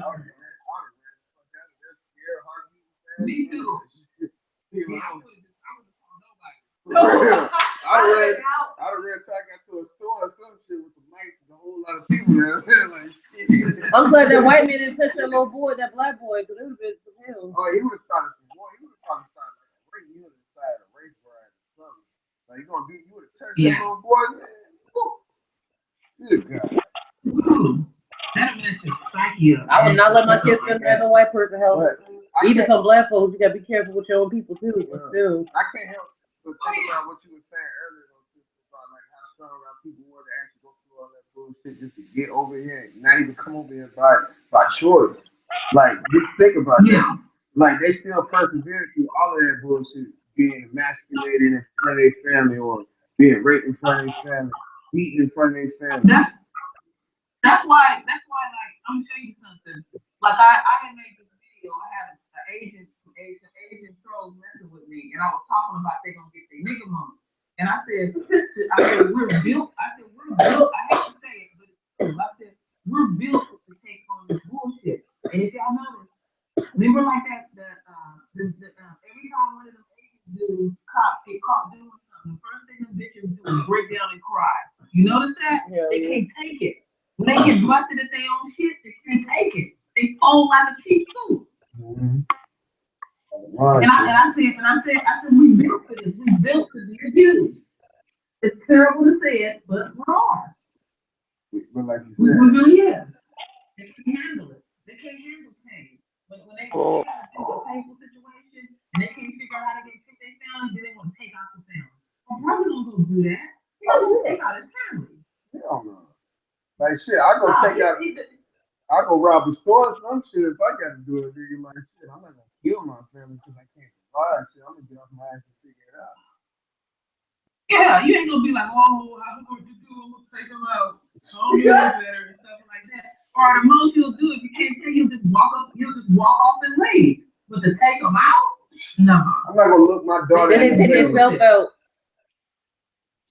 Me too. Yeah, I wouldn't call nobody. I'd have ran talking to a store or some shit with some lights and a whole lot of people there. Like, shit. I'm glad that white man didn't touch that little boy, that black boy, because it would have been some hell. Oh, he would have started some war. He would have probably started like a race. He would have decided a race ride or something. Like, you would have touched that little boy, man. Good God. Ooh, that'll mess your psyche up. I would not let my kids spend at no white person house. Even some black folks, you gotta be careful with your own people too. But still, I can't help but think about what you were saying earlier, though, about like how strong our people were to actually go through all that bullshit just to get over here, and not even come over here by choice. Like, just think about that. Like, they still persevered through all of that bullshit, being emasculated in front of their family, or being raped in front of their family, beaten in front of their family. That's why, like, I'm gonna show you something. Like, I had made this video. I had an Asian trolls messing with me, and I was talking about they're gonna get their nigga money. And I said, we're built. I hate to say it, but I said, we're built to take on this bullshit. And if y'all notice, remember like every time one of them Asian dudes, cops get caught doing something, the first thing them bitches do is break down and cry. You notice that? They can't take it. When they get busted at their own shit, they can't take it. They fold like a cheap suit. Mm-hmm. And I said, we built for this. We built to be abused. It's terrible to say it, but we are. But like you said, we really is. They can't handle it. They can't handle pain. But when they got a painful situation and they can't figure out how to get fix their family, then they want to take out the family. My brother don't go do that. He don't take out his family. Hell no. Like shit, I go rob a store or some shit if I got to do it. Nigga, like shit, I'm not gonna kill my family because I can't provide shit. I'm gonna get off my ass and figure it out. Yeah, you ain't gonna be like, oh, I don't know what to do. I'm gonna take them out. I don't know better and stuff like that. Or the most you'll do if you can't tell, you'll just walk off and leave. But to take them out, no. I'm not gonna look my daughter. They didn't take themselves out.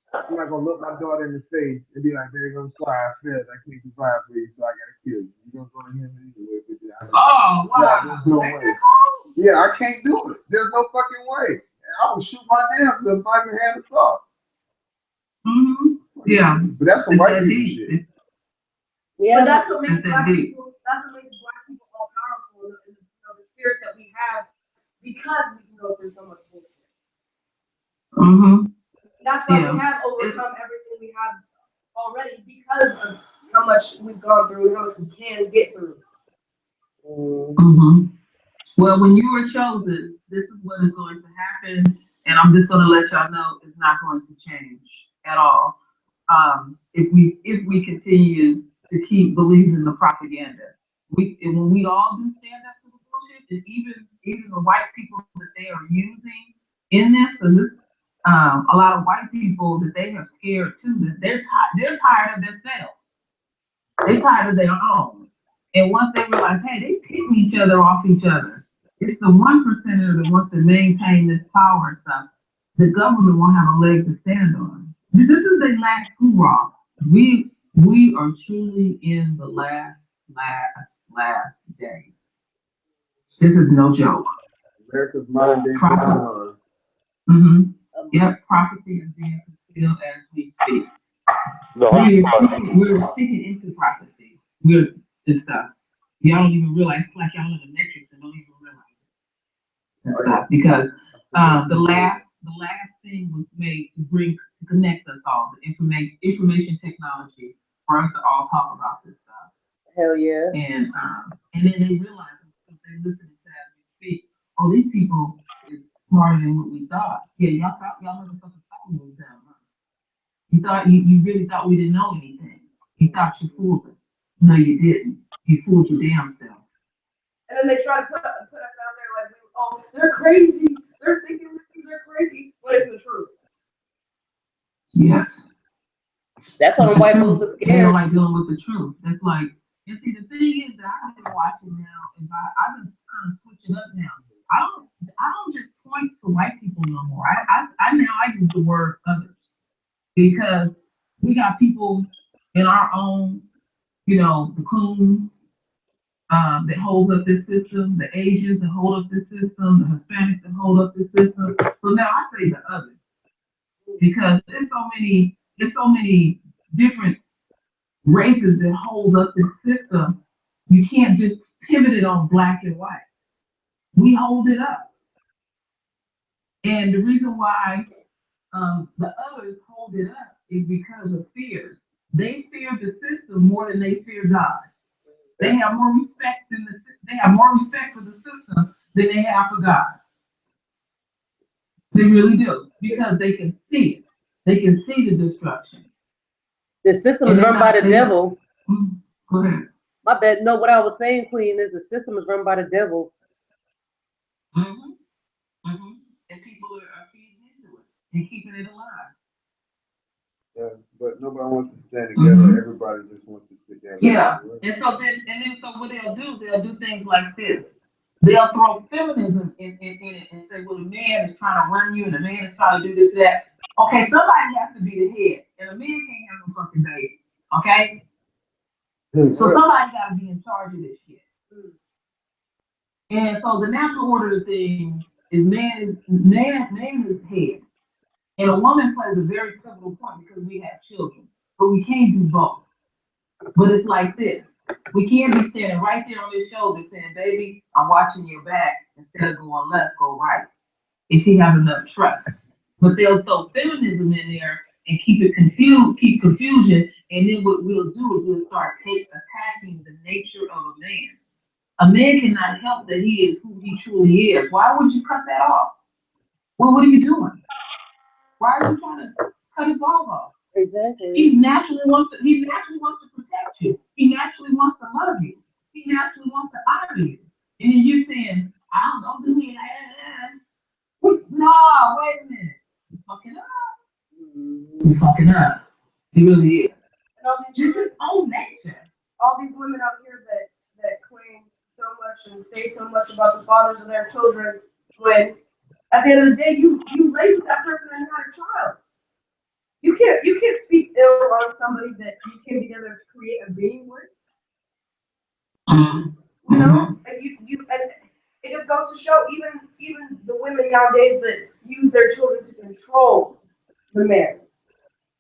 I'm not gonna look my daughter in the face and be like, "There you go, sorry, I failed. I can't provide for you, so I gotta kill you." You're gonna go to him anyway. Oh, wow. There's no way. Yeah, I can't do it. There's no fucking way. I will shoot my damn self if I can have a thought. Mm-hmm. Yeah. But that's some white people shit. Yeah, but that's what makes black people. That's what makes black people all powerful. The spirit that we have, because we can go through so much bullshit. Mm-hmm. That's why we have overcome everything we have already, because of how much we've gone through and how much we can get through. Mm-hmm. Well, when you were chosen, this is what is going to happen, and I'm just going to let y'all know it's not going to change at all. If we continue to keep believing the propaganda, when we all do stand up to the bullshit, and even the white people that they are using in this, because this. A lot of white people that they have scared too, that they're tired of themselves. They're tired of their own. And once they realize, hey, they picking each other off each other. It's the 1% that wants to maintain this power and stuff. The government won't have a leg to stand on. This is their last hoorah. We are truly in the last days. This is no joke. America's modern day. Mm-hmm. Yep, prophecy is being fulfilled as we speak. We're speaking into prophecy. We're this stuff. Y'all don't even realize, it's like y'all in the matrix and don't even realize it. And stuff, because the last thing was made to connect us all, the information technology, for us to all talk about this stuff. Hell yeah. And then they realize, because they listen to as we speak, oh, these people is smarter than what we thought. Yeah, y'all motherfuckers thought we was dumb, huh? You really thought we didn't know anything. You thought you fooled us. No, you didn't. You fooled your damn self. And then they try to put us out there like, they're crazy. They're thinking they're crazy, but it's the truth. Yes. That's why the white folks are scared. They don't like dealing with the truth. That's like, And see, the thing is that I've been watching now, is I've been kind of switching up now. I don't just point to white people no more. I now I use the word others because we got people in our own, the coons that holds up this system, the Asians that hold up this system, the Hispanics that hold up this system. So now I say the others because there's so many different races that hold up this system. You can't just pivot it on black and white. We hold it up. And the reason why the others hold it up is because of fears. They fear the system more than they fear God. They have more respect for the system than they have for God. They really do because they can see it. They can see the destruction. The system is run by the devil. Go ahead. My bad. No, what I was saying, Queen, is the system is run by the devil. And people are feeding into it and keeping it alive. Yeah, but nobody wants to stand together. Everybody just wants to stick together. Yeah, and so what they'll do is they'll do things like this. They'll throw feminism in it and say, well, the man is trying to run you and the man is trying to do this, that. Okay, somebody has to be the head, and a man can't have no fucking baby. Okay? So somebody got to be in charge of this shit. And so the natural order of things is man is head. And a woman plays a very pivotal point because we have children. But we can't do both. But it's like this. We can't be standing right there on his shoulder saying, baby, I'm watching your back instead of going left, go right. If he has enough trust. But they'll throw feminism in there and keep confusion. And then what we'll do is we'll start attacking the nature of a man. A man cannot help that he is who he truly is. Why would you cut that off? Well, what are you doing? Why are you trying to cut his balls off? Exactly. He naturally wants to protect you. He naturally wants to love you. He naturally wants to honor you. And then you're saying, don't do me like that. No, wait a minute. You're fucking up. You're fucking up. He really is. And all these Just his own nature. all these women out here that claim so much and say so much about the fathers of their children, when at the end of the day you lay with that person and had a child. You can't speak ill on somebody that you came together to create a being with. You know, and and it just goes to show even the women nowadays that use their children to control the man.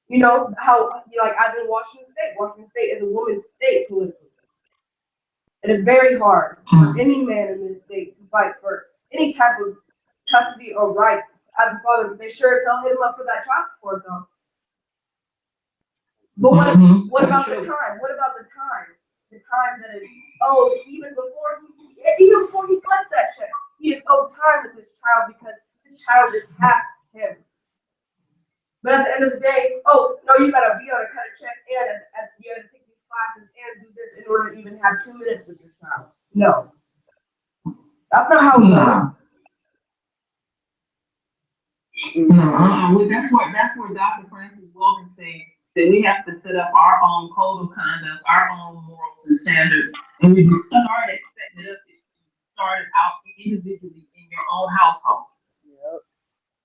You know how like as in Washington State is a woman's state politically. It is very hard for any man in this state to fight for any type of custody or rights as a father, but they sure as hell hit him up for that child support though. But what about the time? What about the time? The time that is even before he gets that check, he is owed time with this child because this child is half him. But at the end of the day, you gotta be able to cut a check and you gotta take these classes and do this in order to even have 2 minutes with your child. No. That's not how it goes. That's where Dr. Francis Walton said that we have to set up our own code of conduct, our own morals and standards, and we just started setting it up. Started out individually in your own household. Yep.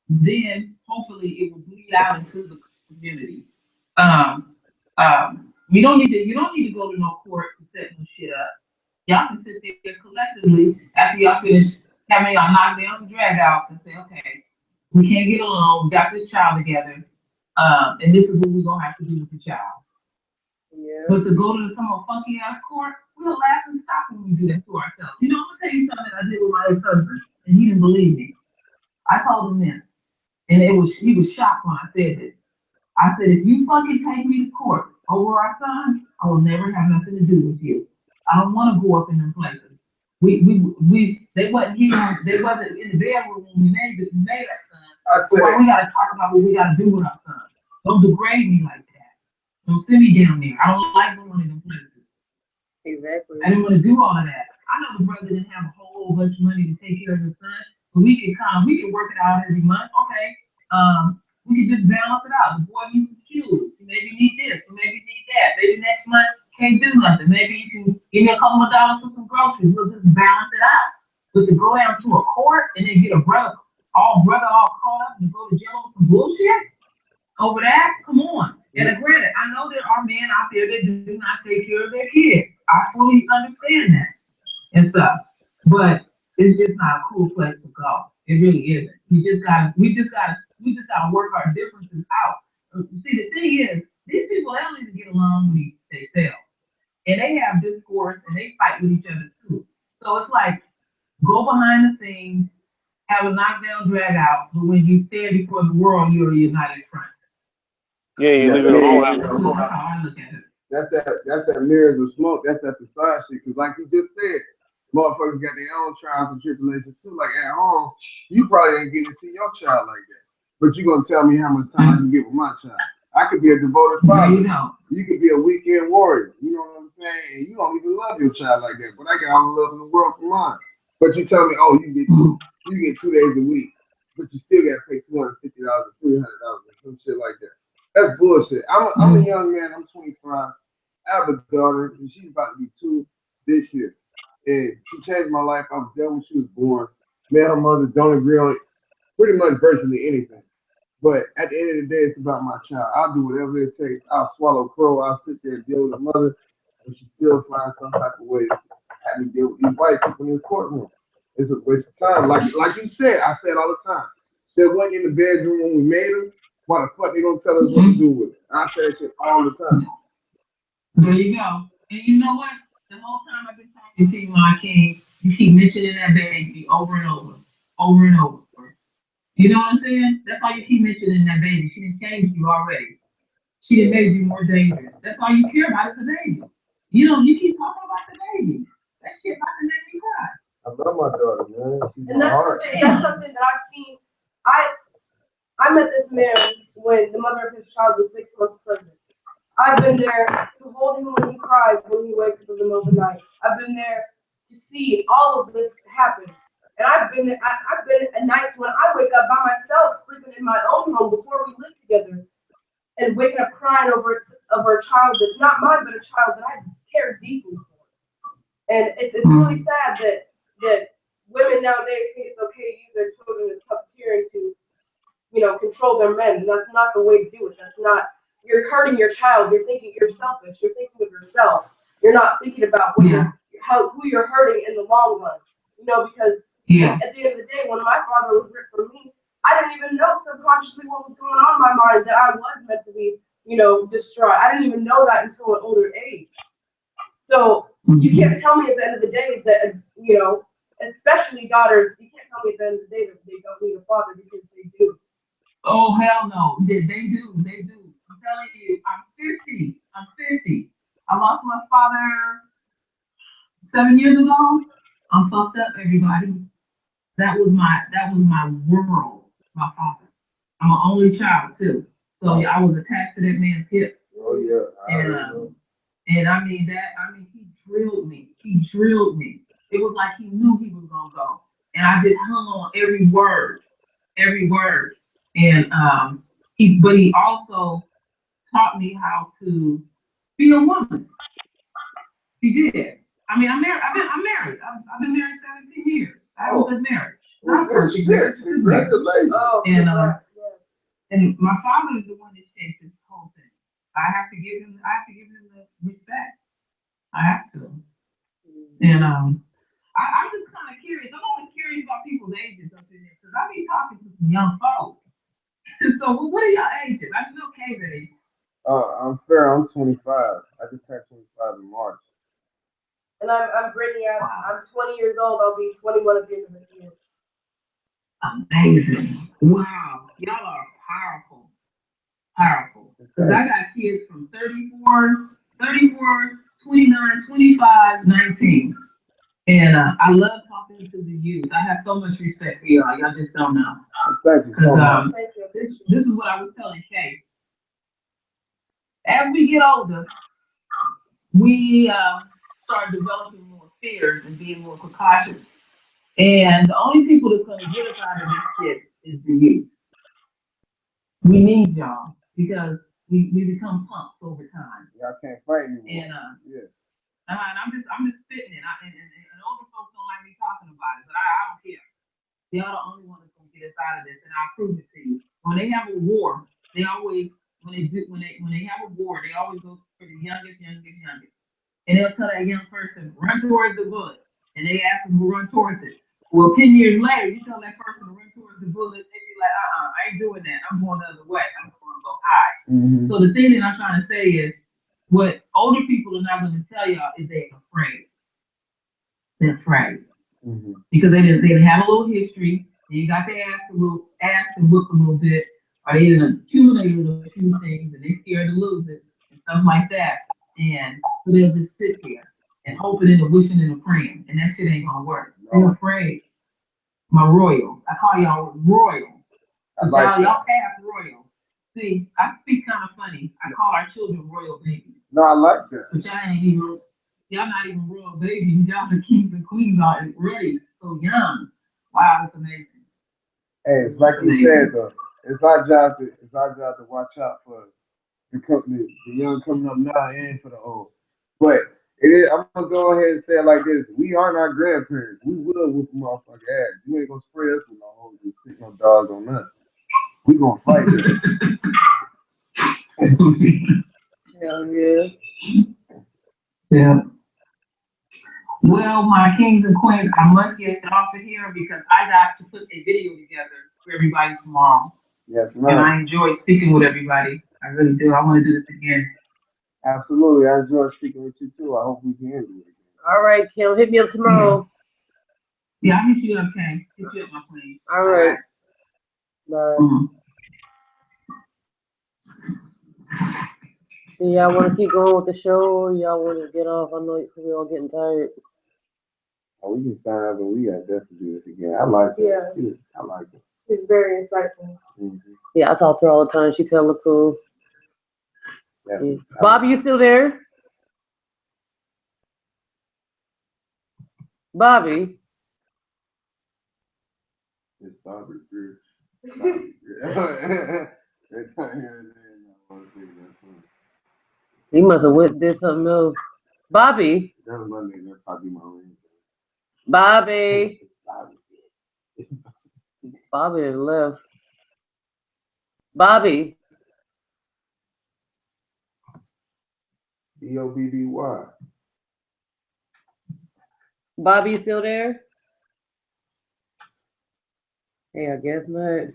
Then hopefully it will bleed out into the community. You don't need to go to no court to set no shit up. Y'all can sit there collectively after y'all finish having y'all knock down and drag out and say, okay, we can't get along. We got this child together, and this is what we're gonna have to do with the child. Yeah. But to go to some funky ass court, we'll laugh and stop when we do that to ourselves. You know, I'm gonna tell you something that I did with my ex-husband, and he didn't believe me. I told him this, and he was shocked when I said this. I said, if you fucking take me to court over our son, I will never have nothing to do with you. I don't want to go up in them places. They wasn't here. They wasn't in the bedroom when we made our son. So we gotta talk about what we gotta do with our son. Don't degrade me like that. Don't send me down there. I don't like going in them places. Exactly. I didn't want to do all of that. I know the brother didn't have a whole bunch of money to take care of his son, but we could work it out every month. Okay. We could just balance it out. The boy needs some shoes. He maybe need this. He maybe need that. Maybe next month, can't do nothing. Maybe you can give me a couple of dollars for some groceries. We'll just balance it out. But to go down to a court and then get a brother all caught up and go to jail over some bullshit over that, come on. And granted, I know there are men out there that do not take care of their kids. I fully understand that and stuff. But it's just not a cool place to go. It really isn't. We just gotta work our differences out. See, the thing is, these people, they don't even get along with themselves. And they have discourse and they fight with each other too. So it's like, go behind the scenes, have a knockdown, drag out, but when you stand before the world, you're a united front. Yeah, you leave it alone. That's how I look at it. That's that mirrors of smoke. That's that facade shit. Cause like you just said, motherfuckers got their own trials and tribulations too. Like at home, you probably ain't getting to see your child like that. But you gonna tell me how much time I can give with my child. I could be a devoted father. You could be a weekend warrior. You know what I'm saying? And you don't even love your child like that. But I got all the love in the world for mine. But you tell me, oh, you get 2 days a week, but you still gotta pay $250 or $300 or some shit like that. That's bullshit. I'm a young man. I'm 25. I have a daughter, and she's about to be 2 this year. And she changed my life. I was there when she was born. Me and her mother don't agree on pretty much virtually anything. But at the end of the day, it's about my child. I'll do whatever it takes. I'll swallow crow. I'll sit there and deal with her mother, and she still finds some type of way to have me deal with these white people in the courtroom. It's a waste of time. Like you said, I say it all the time. They went in the bedroom when we made them. Why the fuck they gonna tell us what to do with it? I say that shit all the time. There you go. And you know what? The whole time I've been talking to you, my king, you keep mentioning that baby over and over, over and over. You know what I'm saying? That's why you keep mentioning that baby. She didn't change you already. She didn't make you more dangerous. That's all you care about is the baby. You know, you keep talking about the baby. That shit about to make me cry. I love my daughter, man. She's And my heart. that's something that I've seen. I met this man when the mother of his child was 6 months pregnant. I've been there to hold him when he cries, when he wakes up in the middle of the night. I've been there to see all of this happen. And I've been at nights when I wake up by myself, sleeping in my own home before we lived together, and waking up crying over a child that's not mine, but a child that I care deeply for. And it's really sad that women nowadays think it's okay to use their children as puppeteering to, control their men. And that's not the way to do it. That's not. You're hurting your child. You're thinking you're selfish. You're thinking of yourself. You're not thinking about who you're hurting in the long run. Because at the end of the day, when my father was ripped from me, I didn't even know subconsciously what was going on in my mind, that I was mentally, distraught. I didn't even know that until an older age. So you can't tell me at the end of the day that, especially daughters, you can't tell me at the end of the day that they don't need a father, because they do. Oh, hell no. They do. They do. I'm telling you, I'm 50. I lost my father 7 years ago. I'm fucked up, everybody. That was my world, my father. I'm an only child too. So I was attached to that man's hip. Oh yeah. And he drilled me. It was like he knew he was gonna go. And I just hung on every word. And he also taught me how to be a woman. He did. I mean, I'm married. I've been married 17 years. I have a good marriage. Well, good shit. Congratulations. And my father is the one that shaped this whole thing. I have to give him the respect. I have to. And I'm just kind of curious. I'm always curious about people's ages up in there, because I be talking to some young folks. So what are your ages? I know Kay's age. I'm fair. I'm 25. I just turned 25 in March. And I'm Brittany. I'm 20 years old. I'll be 21 at the end of this year. Amazing. Wow. Y'all are powerful. Because I got kids from 34, 29, 25, 19. And I love talking to the youth. I have so much respect for y'all. Y'all just don't know. Thank you so much. This is what I was telling Kay. As we get older, we start developing more fears and being more precautious. And the only people that's going to get us out of this shit is the youth. We need y'all, because we become punks over time. Y'all can't fight anymore. And Yeah. and I'm just spitting it. And older folks don't like me talking about it, but I don't care. Y'all the only one that's gonna get us out of this, and I'll prove it to you. When they have a war, they always when they have a war, they always go for the youngest. And they'll tell that young person, run towards the bullet. And they ask us to run towards it. Well, 10 years later, you tell that person to run towards the bullet, they be like, I ain't doing that. I'm going the other way. I'm going to go hide. Mm-hmm. So the thing that I'm trying to say is, what older people are not going to tell y'all is they're afraid. They're afraid. Mm-hmm. Because they didn't have a little history. They got their ass to look a little bit, or they didn't accumulate a few things, and they scared to lose it, and stuff like that. And so they'll just sit there and hoping and wishing and praying, and that shit ain't gonna work. They're afraid. My royals, I call y'all royals. Like y'all past royals. See, I speak kind of funny. I call our children royal babies. No, I like that. But y'all not even royal babies. Y'all the kings and queens already so young. Wow, that's amazing. Hey, it's like you said though. It's our job to watch out for the young coming up now and for the old. But it is. I'm gonna go ahead and say it like this: we aren't our grandparents. We will whoop a motherfucker ass. You ain't gonna spray us with no hoes and sit no dog on us. We gonna fight them. Hell yeah. Yeah. Well, my kings and queens, I must get off of here because I got to put a video together for everybody tomorrow. Yes, And ma'am. I enjoyed speaking with everybody. I really do. I want to do this again. Absolutely. I enjoy speaking with you too. I hope we can do it again. All right, Kim, hit me up tomorrow. Yeah, I'll hit you up, Kay. Hit you up, my queen. All right. Bye. Mhm. So y'all want to keep going with the show, or y'all want to get off? I know we're all getting tired. Oh, we can sign up and we gotta definitely do this again. I like it. Yeah. I like it. It's very insightful. Mm-hmm. Yeah, I talk to her all the time. She's hella cool. Yeah. Bobby, you still there? Bobby? It's Bobby Bridge. Every time here and there, I want to think that song. He must have did something else. Bobby? That was my name. That's probably my ring. Bobby? It's Bobby. Bobby done left. Bobby? B-O-B-B-Y. Bobby, you still there? Hey, I guess not.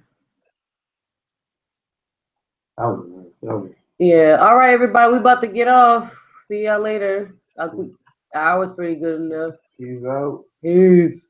That was nice. Yeah. All right, everybody. We about to get off. See y'all later. Our was pretty good enough. He's out. Peace.